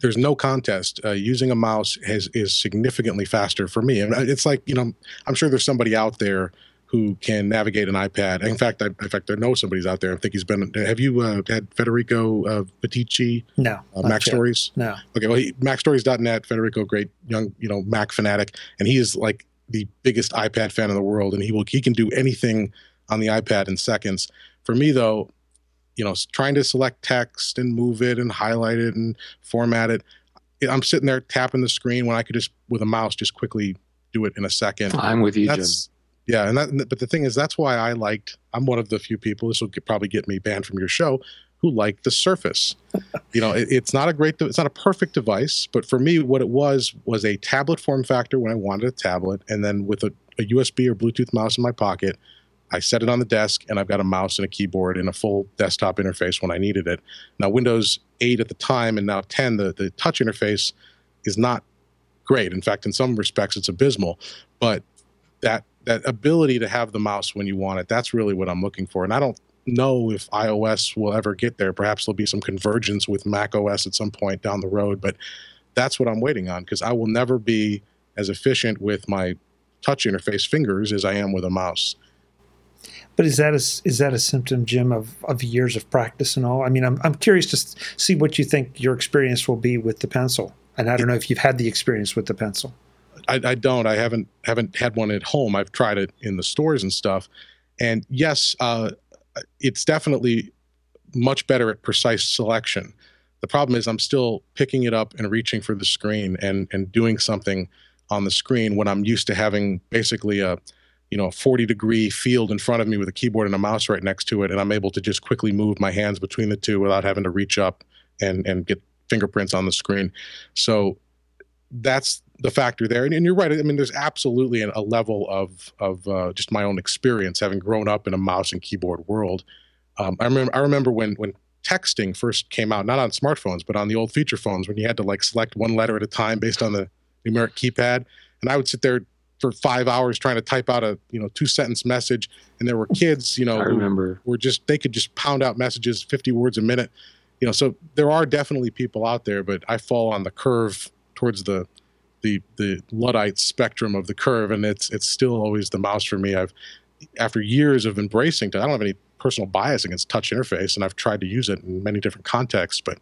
There's no contest. Using a mouse is significantly faster for me. And it's like, I'm sure there's somebody out there who can navigate an iPad. In fact, I know somebody's out there. I think he's been. Have you had Federico Vitici? No. MacStories? No. Okay. Well, MacStories.net. Federico, great young, Mac fanatic, and he is like the biggest iPad fan in the world, and he can do anything on the iPad in seconds. For me, though, trying to select text and move it and highlight it and format it, I'm sitting there tapping the screen when I could just with a mouse just quickly do it in a second. I'm with you, Jim. Yeah, but the thing is, that's why I'm one of the few people, this will probably get me banned from your show, who like the Surface. It's not a perfect device, but for me, what it was a tablet form factor when I wanted a tablet, and then with a USB or Bluetooth mouse in my pocket, I set it on the desk, and I've got a mouse and a keyboard and a full desktop interface when I needed it. Now, Windows 8 at the time, and now 10, the touch interface is not great. In fact, in some respects, it's abysmal. But that ability to have the mouse when you want it, that's really what I'm looking for. And I don't know if iOS will ever get there. Perhaps there'll be some convergence with Mac OS at some point down the road, but that's what I'm waiting on, because I will never be as efficient with my touch interface fingers as I am with a mouse. But is that a symptom, Jim, of years of practice and all? I mean, I'm curious to see what you think your experience will be with the pencil. And I don't know if you've had the experience with the pencil. I don't. I haven't had one at home. I've tried it in the stores and stuff. And yes, it's definitely much better at precise selection. The problem is I'm still picking it up and reaching for the screen and doing something on the screen when I'm used to having basically a 40-degree field in front of me with a keyboard and a mouse right next to it, and I'm able to just quickly move my hands between the two without having to reach up and get fingerprints on the screen. So that's the factor there. And you're right. I mean, there's absolutely a level of just my own experience having grown up in a mouse and keyboard world. I remember when texting first came out, not on smartphones, but on the old feature phones, when you had to like select one letter at a time based on the numeric keypad. And I would sit there for 5 hours trying to type out a 2-sentence message, and there were kids I remember who were they could just pound out messages 50 words a minute. So there are definitely people out there, but I fall on the curve towards the Luddite spectrum of the curve, and it's still always the mouse for me. After years of embracing I don't have any personal bias against touch interface, and I've tried to use it in many different contexts, but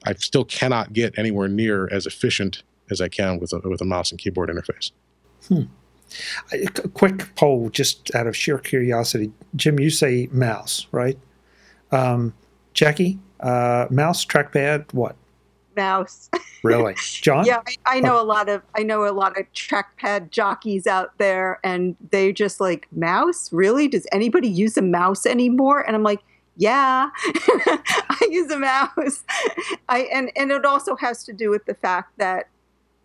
I still cannot get anywhere near as efficient as I can with a mouse and keyboard interface. A quick poll, just out of sheer curiosity. Jim, you say mouse, right? Jackie, mouse, trackpad, what? Mouse. Really? John? Yeah, I know a lot of trackpad jockeys out there, and they just like, mouse? Really? Does anybody use a mouse anymore? And I'm like, yeah, I use a mouse. And it also has to do with the fact that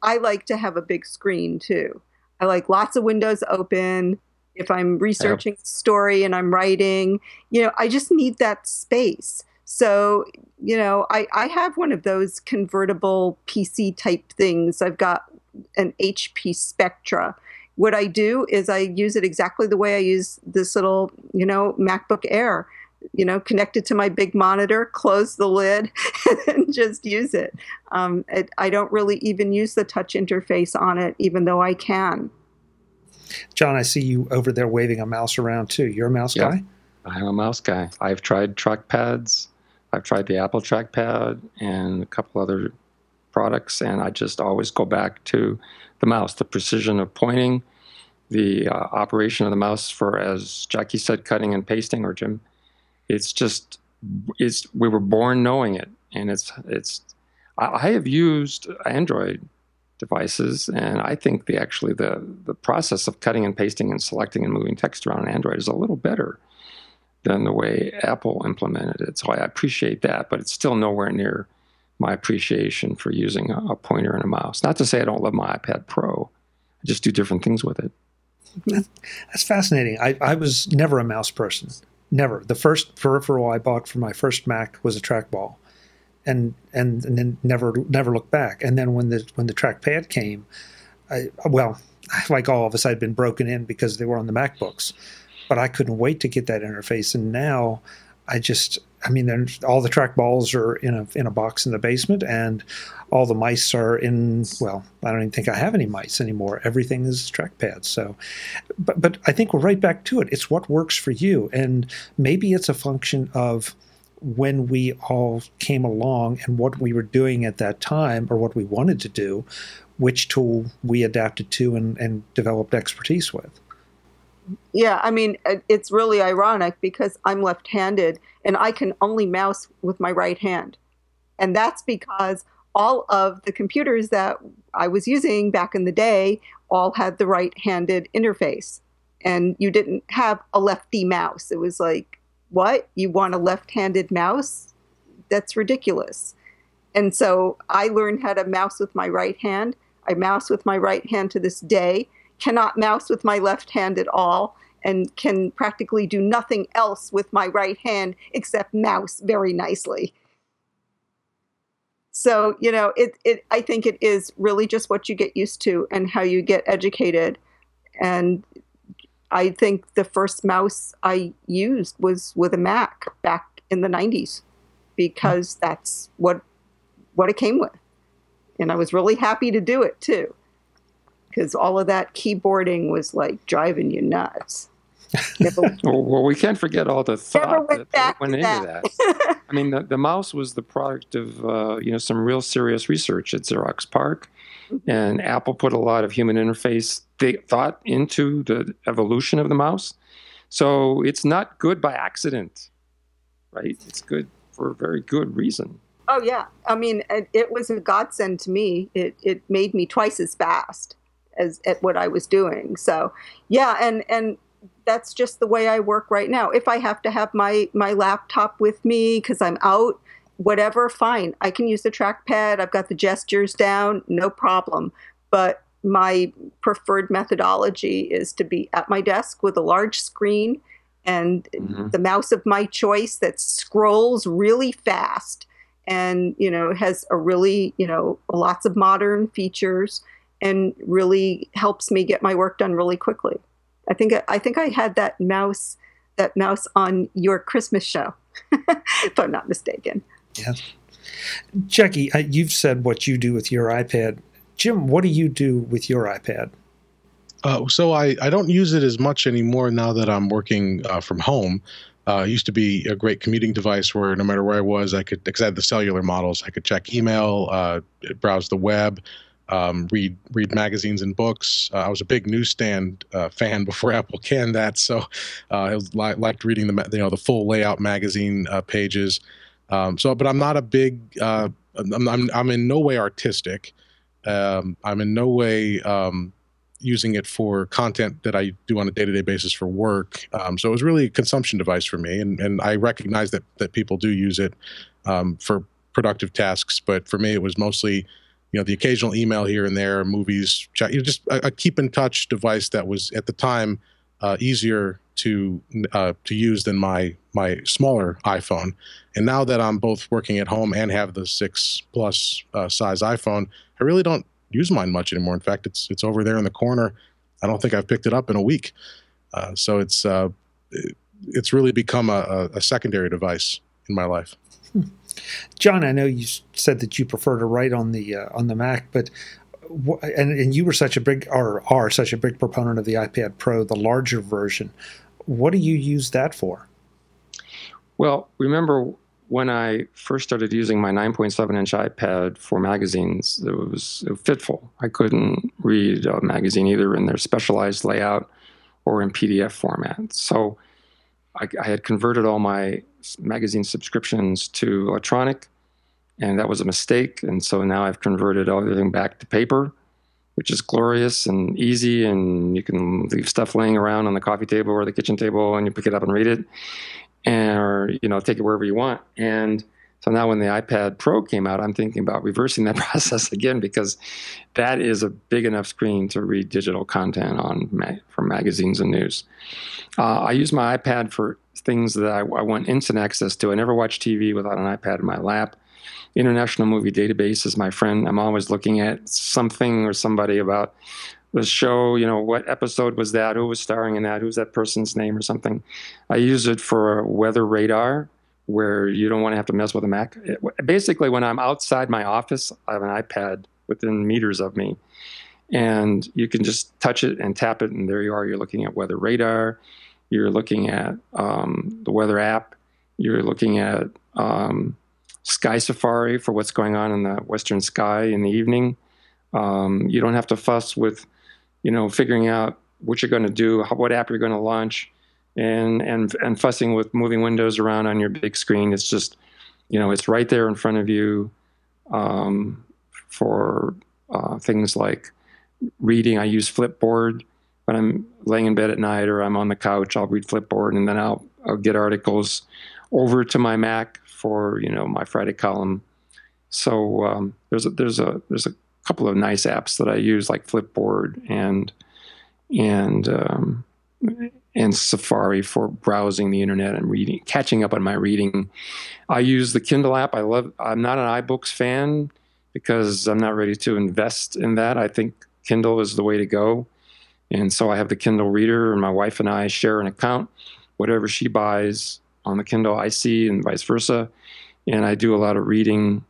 I like to have a big screen too. I like lots of windows open. If I'm researching a story and I'm writing, I just need that space. So, I have one of those convertible PC type things. I've got an HP Spectra. What I do is I use it exactly the way I use this little, MacBook Air. Connect it to my big monitor, close the lid, and just use it. I don't really even use the touch interface on it, even though I can. John, I see you over there waving a mouse around too. You're a mouse guy? I'm a mouse guy. I've tried trackpads. I've tried the Apple trackpad and a couple other products, and I just always go back to the mouse, the precision of pointing, the operation of the mouse for, as Jackie said, cutting and pasting, or Jim. We were born knowing it, and I have used Android devices, and I think the process of cutting and pasting and selecting and moving text around on Android is a little better than the way Apple implemented it. So I appreciate that, but it's still nowhere near my appreciation for using a pointer and a mouse. Not to say I don't love my iPad Pro. I just do different things with it. That's fascinating. I was never a mouse person. Never. The first peripheral I bought for my first Mac was a trackball. and then never looked back. And then when the trackpad came, like all of us, I'd been broken in because they were on the MacBooks, but I couldn't wait to get that interface. And now then all the trackballs are in a box in the basement, and all the mice are in. Well, I don't even think I have any mice anymore. Everything is trackpads. So, but I think we're right back to it. It's what works for you, and maybe it's a function of when we all came along and what we were doing at that time, or what we wanted to do, which tool we adapted to and developed expertise with. Yeah, I mean, it's really ironic because I'm left-handed and I can only mouse with my right hand. And that's because all of the computers that I was using back in the day all had the right-handed interface. And you didn't have a lefty mouse. It was like, what? You want a left-handed mouse? That's ridiculous. And so I learned how to mouse with my right hand. I mouse with my right hand to this day. Cannot mouse with my left hand at all, and can practically do nothing else with my right hand except mouse very nicely. So, I think it is really just what you get used to and how you get educated. And I think the first mouse I used was with a Mac back in the 90s, because that's what it came with. And I was really happy to do it too, because all of that keyboarding was like driving you nuts. Well, we can't forget all the thought that went into that. I mean, the mouse was the product of some real serious research at Xerox PARC, and Apple put a lot of human interface thought into the evolution of the mouse. So it's not good by accident, right? It's good for a very good reason. Oh yeah, I mean, it was a godsend to me. It made me twice as fast as at what I was doing. So yeah, and that's just the way I work right now. If I have to have my laptop with me because I'm out, whatever, fine. I can use the trackpad. I've got the gestures down, no problem. But my preferred methodology is to be at my desk with a large screen and the mouse of my choice that scrolls really fast and, has a really, lots of modern features and really helps me get my work done really quickly. I think I had that mouse on your Christmas show, if I'm not mistaken. Yeah. Jackie, you've said what you do with your iPad. Jim, what do you do with your iPad? So I don't use it as much anymore now that I'm working from home. It used to be a great commuting device where no matter where I was, because I had the cellular models, I could check email, browse the web, read magazines and books. I was a big newsstand fan before Apple canned that, so I liked reading the full layout magazine pages. But I'm not a big. I'm in no way artistic. I'm in no way using it for content that I do on a day-to-day basis for work. So it was really a consumption device for me, and I recognize that people do use it for productive tasks. But for me, it was mostly the occasional email here and there, movies, chat, just a keep in touch device that was at the time easier to use than my smaller iPhone. And now that I'm both working at home and have the 6 Plus size iPhone, I really don't use mine much anymore. In fact, it's over there in the corner. I don't think I've picked it up in a week. So it's really become a secondary device in my life. John, I know you said that you prefer to write on the Mac, but and you were such a big are such a big proponent of the iPad Pro, the larger version. What do you use that for? Well, remember when I first started using my 9.7-inch iPad for magazines, it was fitful. I couldn't read a magazine either in their specialized layout or in PDF format. So I had converted all my magazine subscriptions to electronic, and that was a mistake. And so now I've converted everything back to paper, which is glorious and easy, and you can leave stuff laying around on the coffee table or the kitchen table, and you pick it up and read it, or take it wherever you want. And so now when the iPad Pro came out, I'm thinking about reversing that process again, because that is a big enough screen to read digital content on for magazines and news. I use my iPad for things that I want instant access to. I never watch TV without an iPad in my lap. International Movie Database is my friend. I'm always looking at something or somebody about the show, what episode was that, who was starring in that, who's that person's name or something. I use it for weather radar, where you don't want to have to mess with a Mac. Basically, when I'm outside my office, I have an iPad within meters of me, and you can just touch it and tap it, and there you are. You're looking at weather radar. You're looking at the weather app. You're looking at Sky Safari for what's going on in the western sky in the evening. You don't have to fuss with, figuring out what you're going to do, what app you're going to launch, and fussing with moving windows around on your big screen. It's just, it's right there in front of you for things like reading. I use Flipboard when I'm laying in bed at night or I'm on the couch. I'll read Flipboard, and then I'll get articles over to my Mac for my Friday column. So there's a couple of nice apps that I use, like Flipboard and Safari for browsing the internet and reading, catching up on my reading. I use the Kindle app. I'm not an iBooks fan because I'm not ready to invest in that. I think Kindle is the way to go. And so I have the Kindle Reader, and my wife and I share an account. Whatever she buys on the Kindle, I see, and vice versa. And I do a lot of reading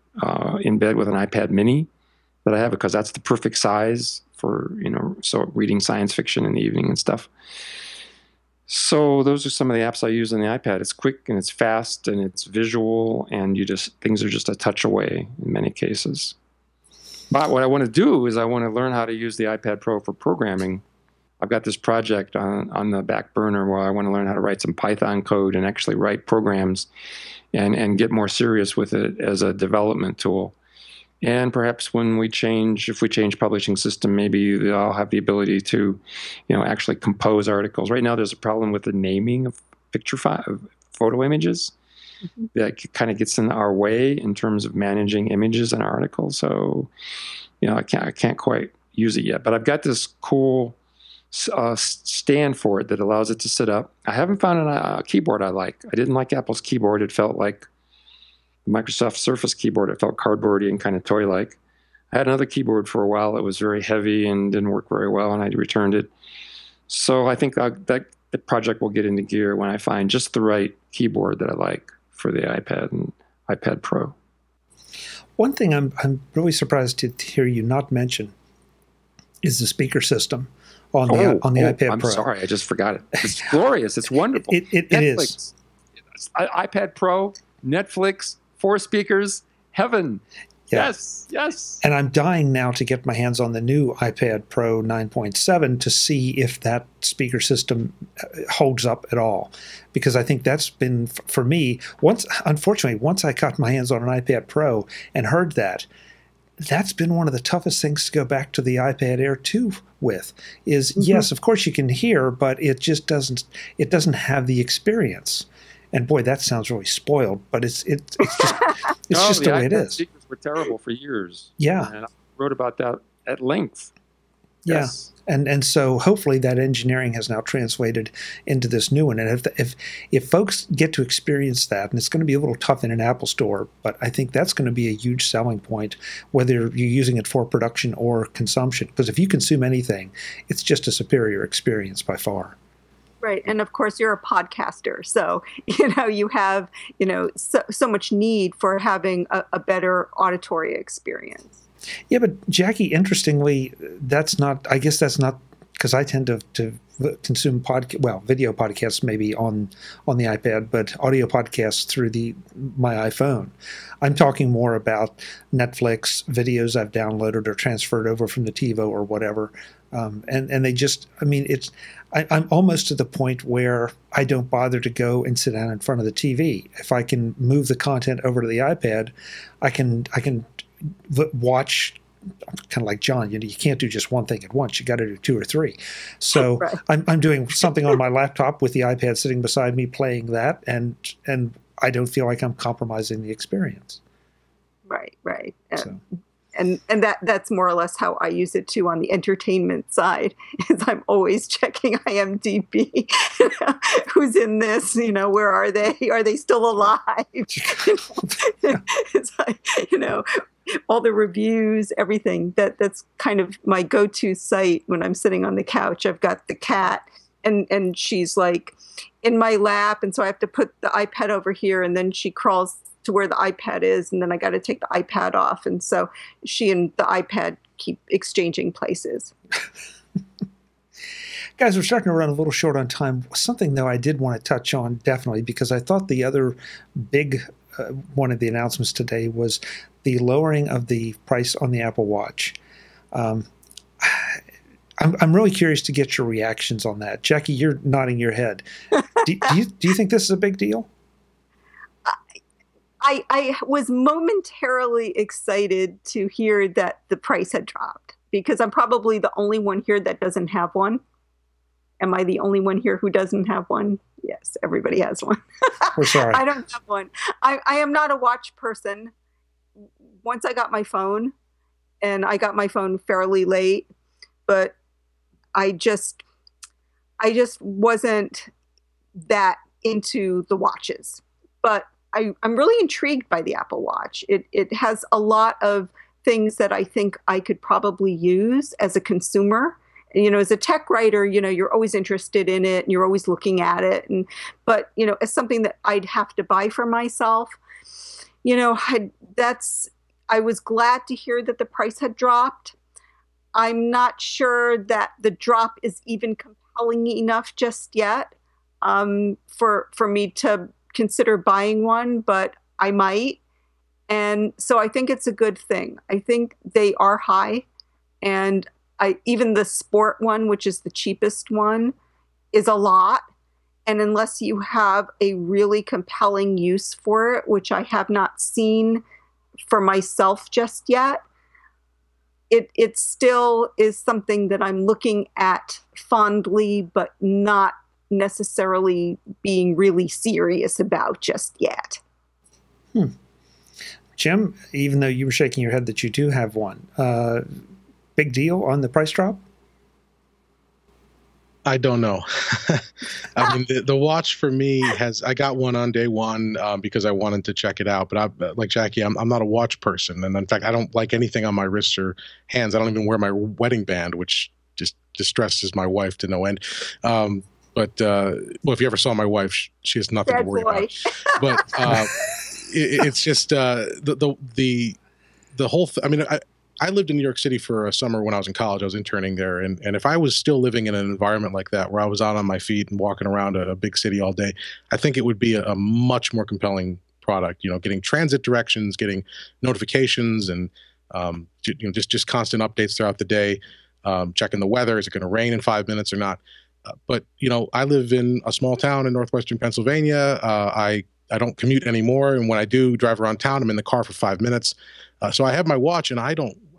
in bed with an iPad mini that I have, because that's the perfect size for, so reading science fiction in the evening and stuff. So those are some of the apps I use on the iPad. It's quick and it's fast and it's visual, and things are just a touch away in many cases. But what I want to do is I want to learn how to use the iPad Pro for programming. I've got this project on the back burner where I want to learn how to write some Python code and actually write programs and get more serious with it as a development tool. And perhaps if we change publishing system, maybe I'll have the ability to, actually compose articles. Right now, there's a problem with the naming of photo images that kind of gets in our way in terms of managing images in articles. So, I can't quite use it yet. But I've got this cool stand for it that allows it to sit up. I haven't found a keyboard I like. I didn't like Apple's keyboard. It felt like Microsoft Surface keyboard. It felt cardboardy and kind of toy-like. I had another keyboard for a while that was very heavy and didn't work very well, and I returned it. So I think that the project will get into gear when I find just the right keyboard that I like for the iPad and iPad Pro. One thing I'm really surprised to hear you not mention is the speaker system on the iPad Pro. I'm sorry, I just forgot it. It's glorious. It's wonderful. It is. iPad Pro, Netflix, 4 speakers, heaven. Yeah. Yes. And I'm dying now to get my hands on the new iPad Pro 9.7 to see if that speaker system holds up at all. Because I think that's been, for me, unfortunately, once I got my hands on an iPad Pro and heard that's been one of the toughest things to go back to the iPad Air 2 with. Yes, of course you can hear, but it just doesn't have the experience. And boy, that sounds really spoiled, but it's just just the way it is. Speakers were terrible for years. Yeah, and I wrote about that at length. Yeah, yes. and so hopefully that engineering has now translated into this new one. And if folks get to experience that, and it's going to be a little tough in an Apple store, but I think that's going to be a huge selling point, whether you're using it for production or consumption. Because if you consume anything, it's just a superior experience by far. Right. And of course, you're a podcaster. So, you have, so much need for having a better auditory experience. Yeah, but Jackie, interestingly, I guess that's not, because I tend to consume video podcasts maybe on the iPad, but audio podcasts through my iPhone. I'm talking more about Netflix videos I've downloaded or transferred over from the TiVo or whatever. And they just, I'm almost to the point where I don't bother to go and sit down in front of the TV. If I can move the content over to the iPad, I can watch, kind of like John, you can't do just one thing at once. You got to do 2 or 3. So right. I'm doing something on my laptop with the iPad sitting beside me playing that, and I don't feel like I'm compromising the experience. Right. and that's more or less how I use it too on the entertainment side. Is I'm always checking IMDb, who's in this, where are they? Are they still alive? It's like, all the reviews, everything. That's kind of my go-to site when I'm sitting on the couch. I've got the cat, and she's like in my lap, and so I have to put the iPad over here, and then she crawls to where the iPad is, and then I got to take the iPad off, and so she and the iPad keep exchanging places. Guys, we're starting to run a little short on time. Something, though, I did want to touch on, definitely, because I thought the other big one of the announcements today was the lowering of the price on the Apple Watch. I'm really curious to get your reactions on that. Jackie, you're nodding your head. Do you think this is a big deal? I was momentarily excited to hear that the price had dropped, because I'm probably the only one here that doesn't have one. Am I the only one here who doesn't have one? Yes, everybody has one. We're sorry. I don't have one. I am not a watch person. Once I got my phone, and I got my phone fairly late, but I just wasn't that into the watches. But I'm really intrigued by the Apple Watch. It has a lot of things that I think I could probably use as a consumer. As a tech writer, you're always interested in it and you're always looking at it. But as something that I'd have to buy for myself, I was glad to hear that the price had dropped. I'm not sure that the drop is even compelling enough just yet for me to consider buying one, but I might. And so I think it's a good thing. I think they are high, and even the sport one, which is the cheapest one, is a lot. And unless you have a really compelling use for it, which I have not seen for myself just yet, it still is something that I'm looking at fondly, but not necessarily being really serious about just yet. Jim, even though you were shaking your head that you do have one, big deal on the price drop? I don't know. I mean, the watch for me I got one on day one because I wanted to check it out. But like Jackie, I'm not a watch person. And in fact, I don't like anything on my wrists or hands. I don't even wear my wedding band, which just distresses my wife to no end. Well, if you ever saw my wife, she has nothing to worry about. But it's just the whole I mean, I lived in New York City for a summer when I was in college. I was interning there. And if I was still living in an environment like that, where I was out on my feet and walking around a big city all day, I think it would be a much more compelling product, getting transit directions, getting notifications, and, just constant updates throughout the day, checking the weather. Is it going to rain in 5 minutes or not? But I live in a small town in northwestern Pennsylvania. I don't commute anymore. And when I do drive around town, I'm in the car for 5 minutes. So I have my watch, and I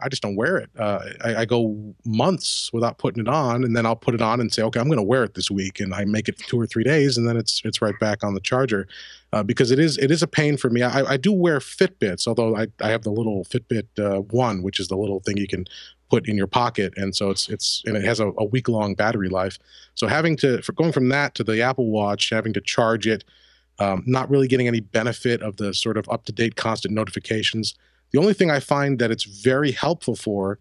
just don't wear it. I go months without putting it on, and then I'll put it on and say, okay, I'm going to wear it this week, and I make it 2 or 3 days, and then it's right back on the charger, because it is a pain for me. I do wear Fitbits, although I have the little Fitbit One, which is the little thing you can put in your pocket, and so and it has a week-long battery life. So going from that to the Apple Watch, having to charge it, not really getting any benefit of the sort of up-to-date constant notifications. The only thing I find that it's very helpful for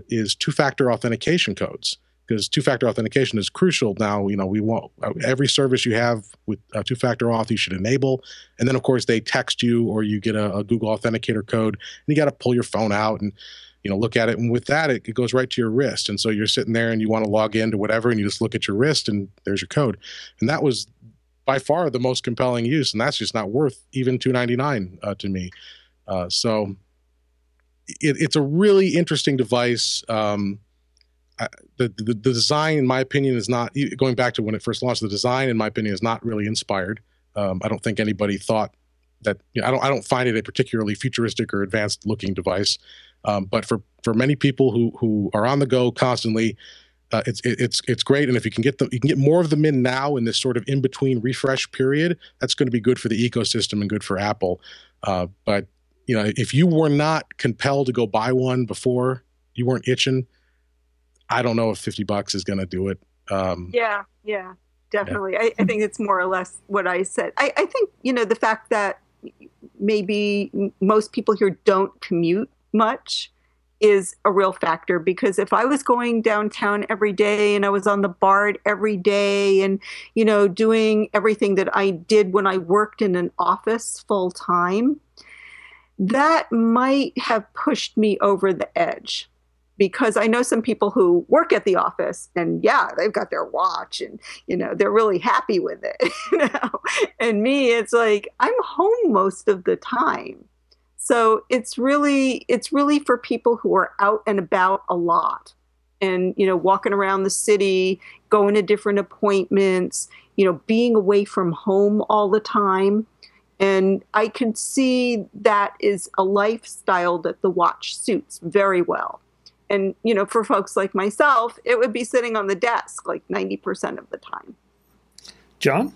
is two-factor authentication codes, because two-factor authentication is crucial now. We want every service you have with two-factor auth, you should enable. And then, of course, they text you, or you get a Google Authenticator code, and you got to pull your phone out and look at it. And with that, it goes right to your wrist. And so you're sitting there and you want to log into whatever, and you just look at your wrist and there's your code. And that was by far the most compelling use. And that's just not worth even $299 to me. So it's a really interesting device. The design, in my opinion, is not, going back to when it first launched, the design, in my opinion, is not really inspired. I don't think anybody thought that, I don't find it a particularly futuristic or advanced looking device. But for many people who are on the go constantly, it's great. And if you can get more of them in now in this sort of in between refresh period, that's going to be good for the ecosystem and good for Apple. But if you were not compelled to go buy one before, you weren't itching, I don't know if $50 is going to do it. Yeah, definitely. Yeah. I think it's more or less what I said. I think, the fact that maybe most people here don't commute much is a real factor, because if I was going downtown every day and I was on the BART every day and, doing everything that I did when I worked in an office full time, that might have pushed me over the edge. Because I know some people who work at the office and they've got their watch and, they're really happy with it. And me, it's like, I'm home most of the time. So it's really for people who are out and about a lot and, walking around the city, going to different appointments, being away from home all the time. And I can see that is a lifestyle that the watch suits very well. And, for folks like myself, it would be sitting on the desk like 90% of the time. John?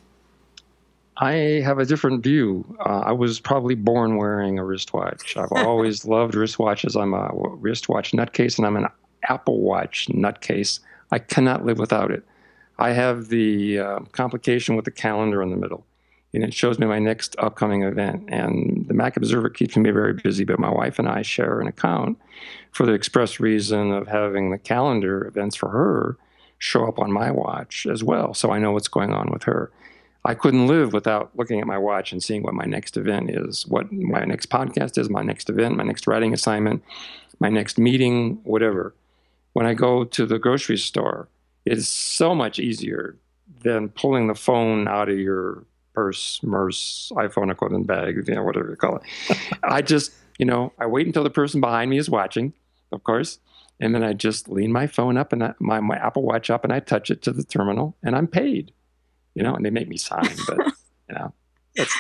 I have a different view. I was probably born wearing a wristwatch. I've always loved wristwatches. I'm a wristwatch nutcase, and I'm an Apple Watch nutcase. I cannot live without it. I have the complication with the calendar in the middle, and it shows me my next upcoming event. And the Mac Observer keeps me very busy, but my wife and I share an account for the express reason of having the calendar events for her show up on my watch as well, so I know what's going on with her. I couldn't live without looking at my watch and seeing what my next event is, what my next podcast is, my next event, my next writing assignment, my next meeting, whatever. When I go to the grocery store, it is so much easier than pulling the phone out of your purse, merce, iPhone equivalent bag, whatever you call it. I just, I wait until the person behind me is watching, of course, and then I just lean my phone up and my Apple Watch up and I touch it to the terminal and I'm paid, and they make me sign, but,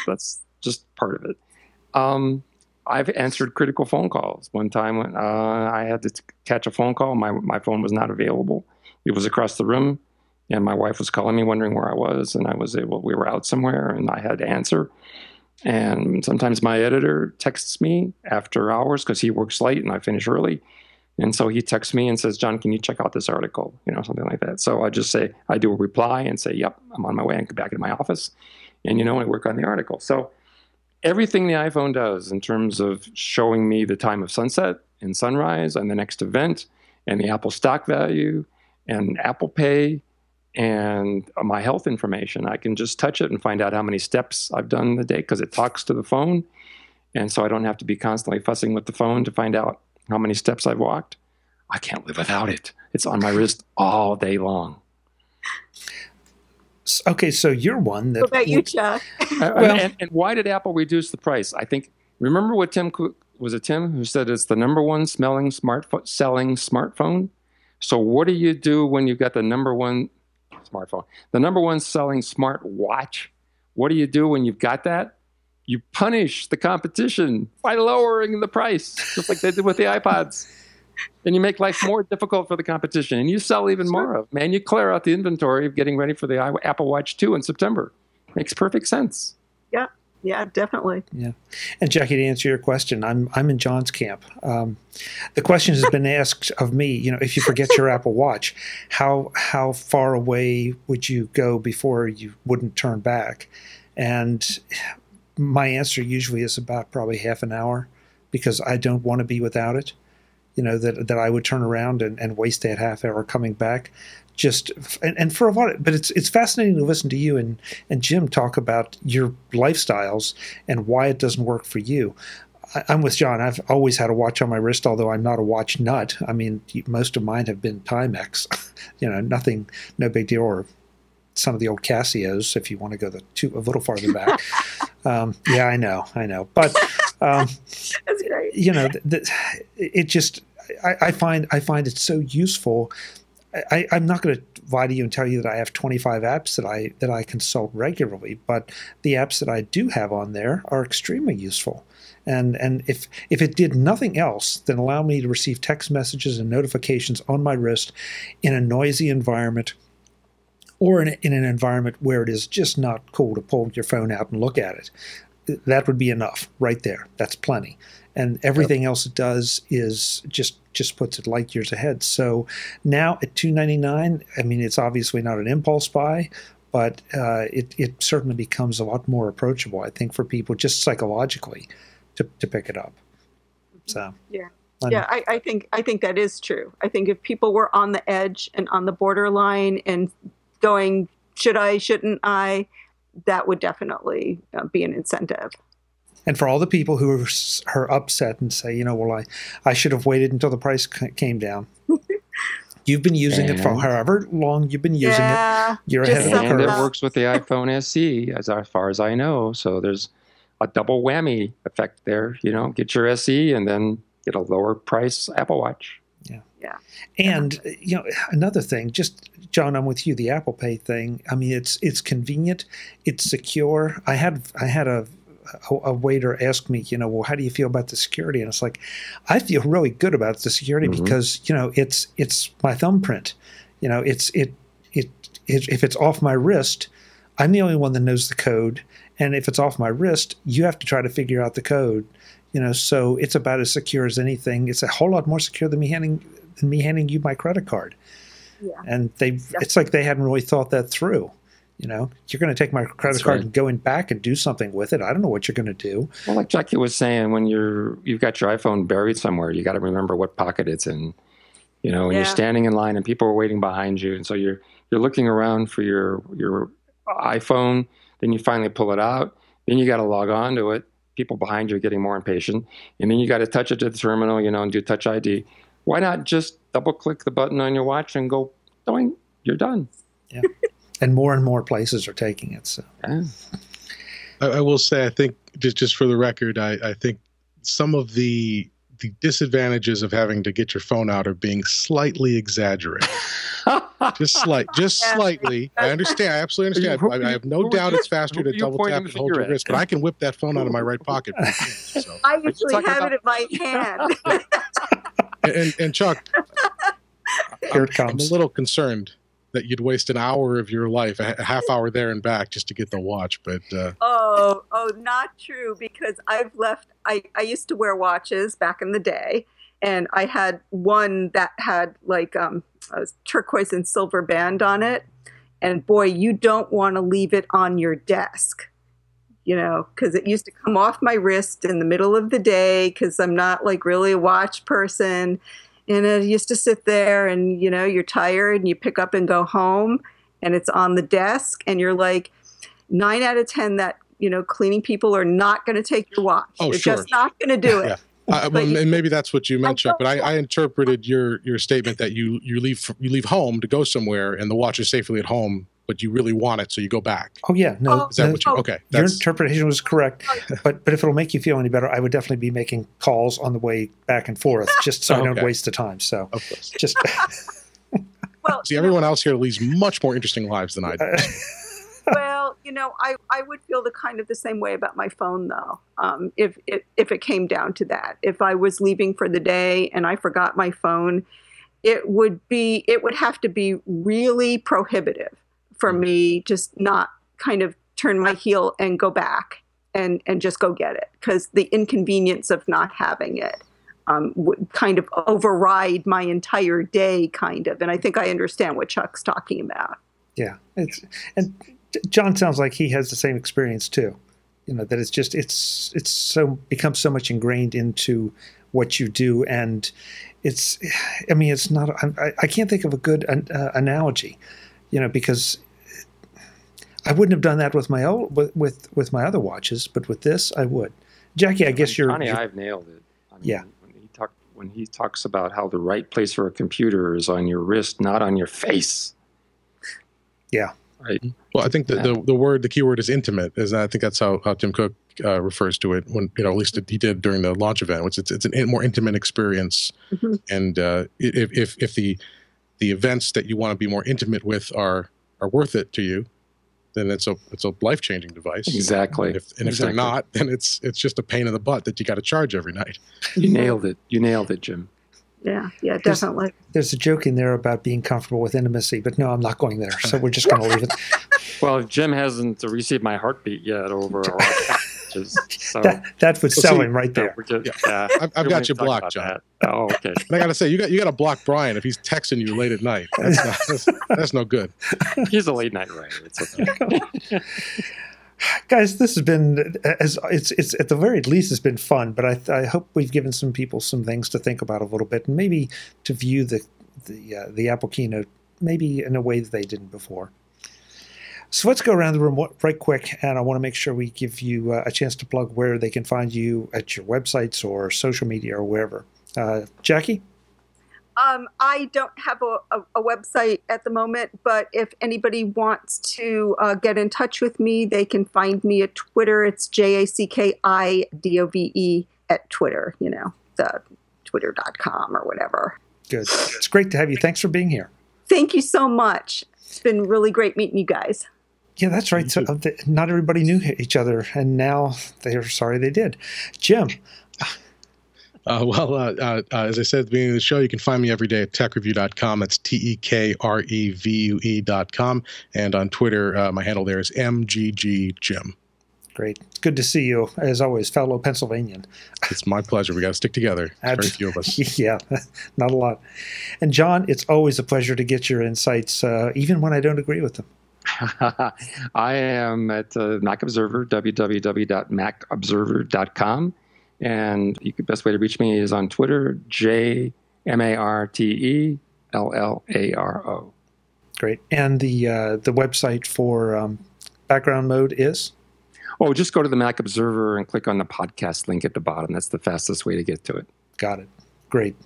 that's just part of it. I've answered critical phone calls. One time when I had to catch a phone call, my phone was not available. It was across the room. And my wife was calling me, wondering where I was, and we were out somewhere, and I had to answer. And sometimes my editor texts me after hours because he works late and I finish early. And so he texts me and says, John, can you check out this article? Something like that. So I just say, I do a reply and say, yep, I'm on my way and get back into my office. And, I work on the article. So everything the iPhone does in terms of showing me the time of sunset and sunrise and the next event and the Apple stock value and Apple Pay and my health information, I can just touch it and find out how many steps I've done in the day because it talks to the phone. And so I don't have to be constantly fussing with the phone to find out how many steps I've walked. I can't live without it. It's on my wrist all day long. Okay, so you're one that... What about you, Chuck? And why did Apple reduce the price? I think, remember what Tim who said it's the number one selling smartphone? So what do you do when you've got the number one smartphone, the number one selling smart watch? What do you do when you've got that? You punish the competition by lowering the price, just like they did with the iPods. And you make life more difficult for the competition. And you sell even more of, man. You clear out the inventory of getting ready for the Apple Watch 2 in September. Makes perfect sense. Yeah, definitely. Yeah. And Jackie, to answer your question, I'm in John's camp. The question has been asked of me, if you forget your Apple Watch, how far away would you go before you wouldn't turn back? And my answer usually is about probably half an hour, because I don't want to be without it. That I would turn around and waste that half hour coming back. And for a lot, but it's fascinating to listen to you and Jim talk about your lifestyles and why it doesn't work for you. I'm with John. I've always had a watch on my wrist, although I'm not a watch nut. I mean, most of mine have been Timex. Nothing, no big deal. Or some of the old Casios, if you want to go a little farther back. Yeah, I know. But that's great. It just I find it so useful. I'm not going to lie to you and tell you that I have 25 apps that I consult regularly, but the apps that I do have on there are extremely useful. And if it did nothing else than allow me to receive text messages and notifications on my wrist in a noisy environment, or in an environment where it is just not cool to pull your phone out and look at it, that would be enough right there. That's plenty. And everything else it does is just puts it light years ahead. So now at $299, I mean, it's obviously not an impulse buy, but it certainly becomes a lot more approachable, I think, for people just psychologically to pick it up. So yeah. Yeah, I think that is true. I think if people were on the edge and on the borderline and going, should I, shouldn't I, that would definitely be an incentive. And for all the people who are upset and say, well, I should have waited until the price came down. You've been using it for however long you've been using it. You're ahead of the curve. And it works with the iPhone SE, as far as I know. So there's a double whammy effect there. Get your SE and then get a lower price Apple Watch. Yeah. And another thing, just John, I'm with you. The Apple Pay thing. I mean, it's convenient. It's secure. I had a waiter ask me, well, how do you feel about the security? And it's like, I feel really good about the security because it's my thumbprint. If it's off my wrist, I'm the only one that knows the code. And if it's off my wrist, you have to try to figure out the code. So it's about as secure as anything. It's a whole lot more secure than me handing you my credit card. Yeah. And it's like they hadn't really thought that through. You're going to take my credit card and go in back and do something with it. I don't know what you're going to do. Well, like Jackie was saying, when you've got your iPhone buried somewhere, you got to remember what pocket it's in. When you're standing in line and people are waiting behind you, and so you're looking around for your iPhone. Then you finally pull it out. Then you got to log on to it. People behind you are getting more impatient, and then you got to touch it to the terminal, and do Touch ID. Why not just double-click the button on your watch and go, doing? You're done. Yeah. And more places are taking it. So I will say, I think just for the record, I think some of the disadvantages of having to get your phone out are being slightly exaggerated. just slightly. I understand. I absolutely understand. I have no doubt it's faster to double tap and hold your wrist, but I can whip that phone out of my right pocket. So. I usually have it in my hand. And Chuck, here it comes. I'm a little concerned that you'd waste an hour of your life, a half hour there and back, just to get the watch. But not true, because I've left. I used to wear watches back in the day, and I had one that had like a turquoise and silver band on it. And boy, you don't want to leave it on your desk, because it used to come off my wrist in the middle of the day, because I'm not like really a watch person. And it used to sit there and, you're tired and you pick up and go home and it's on the desk and you're like 9 out of 10 that, cleaning people are not going to take your watch. Oh, They're sure. just not going to do it. Yeah. And maybe that's what you meant, Chuck, but I interpreted your statement that you leave home to go somewhere and the watch is safely at home, but you really want it, so you go back. Oh, yeah. No. Is that what you, okay. Your interpretation was correct. But if it'll make you feel any better, I would definitely be making calls on the way back and forth, just so I don't waste the time. So just. Well, see, everyone else here leads much more interesting lives than I do. Well, I would feel the same way about my phone, though. If it came down to that, if I was leaving for the day and I forgot my phone, it would have to be really prohibitive for me just not kind of turn my heel and go back and just go get it, because the inconvenience of not having it would kind of override my entire day, kind of. And I think I understand what Chuck's talking about. Yeah, and John sounds like he has the same experience too. That it's becomes so much ingrained into what you do, and it's not. I can't think of a good analogy, because I wouldn't have done that with my with my other watches, but with this I would. Jackie, I guess you're. Johnny Ive nailed it. Yeah. When he talks about how the right place for a computer is on your wrist, not on your face. Yeah. Right. Well, I think the key word is intimate. I think that's how Tim Cook refers to it. When at least he did during the launch event. It's a more intimate experience, and if the events that you want to be more intimate with are worth it to you, then it's a life-changing device. Exactly. If they're not, then it's just a pain in the butt that you got to charge every night. You nailed it. You nailed it, Jim. Yeah, definitely. There's a joke in there about being comfortable with intimacy, but no, I'm not going there. So we're just going to leave it. Well, if Jim hasn't received my heartbeat yet over our touches. So that would sell him right there. I've got you blocked, John. Oh, okay. And I got to say, you got to block Brian if he's texting you late at night. That's no good. He's a late night writer. It's okay. Guys, this has been, it's at the very least, it's been fun, but I hope we've given some people some things to think about a little bit, and maybe to view the Apple keynote maybe in a way that they didn't before. So let's go around the room right quick, and I want to make sure we give you a chance to plug where they can find you at your websites or social media or wherever. Jackie? I don't have a website at the moment, but if anybody wants to get in touch with me, they can find me at Twitter. It's JACKIDOVE at Twitter, the twitter.com or whatever. Good. It's great to have you. Thanks for being here. Thank you so much. It's been really great meeting you guys. Yeah, that's right. So not everybody knew each other, and now they're sorry they did. Jim? As I said at the beginning of the show, you can find me every day at techreview.com. That's TEKREVUE.com. And on Twitter, my handle there is MGGJim. Great. It's good to see you, as always, fellow Pennsylvanian. It's my pleasure. We got to stick together. Very few of us. Yeah, not a lot. And John, it's always a pleasure to get your insights, even when I don't agree with them. I am at Mac Observer, www.macobserver.com. And the best way to reach me is on Twitter, JMartellaro. Great. And the website for background mode is? Oh, just go to the Mac Observer and click on the podcast link at the bottom. That's the fastest way to get to it. Got it. Great.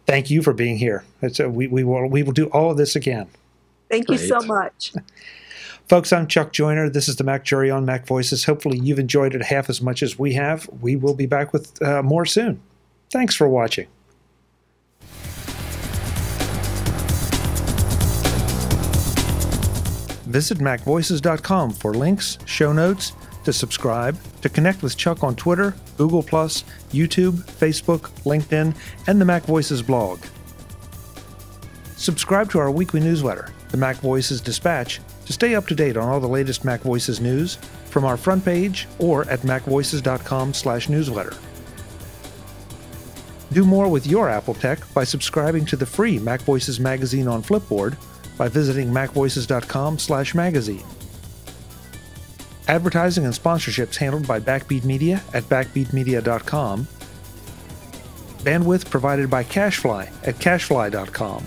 Thank you for being here. We will do all of this again. Thank you so much. Folks, I'm Chuck Joyner. This is the Mac Jury on Mac Voices. Hopefully you've enjoyed it half as much as we have. We will be back with more soon. Thanks for watching. Visit MacVoices.com for links, show notes, to subscribe, to connect with Chuck on Twitter, Google+, YouTube, Facebook, LinkedIn, and the Mac Voices blog. Subscribe to our weekly newsletter, the Mac Voices Dispatch, to stay up to date on all the latest Mac Voices news from our front page or at macvoices.com/newsletter. Do more with your Apple tech by subscribing to the free MacVoices Magazine on Flipboard by visiting macvoices.com/magazine. Advertising and sponsorships handled by Backbeat Media at backbeatmedia.com. Bandwidth provided by CacheFly at cachefly.com.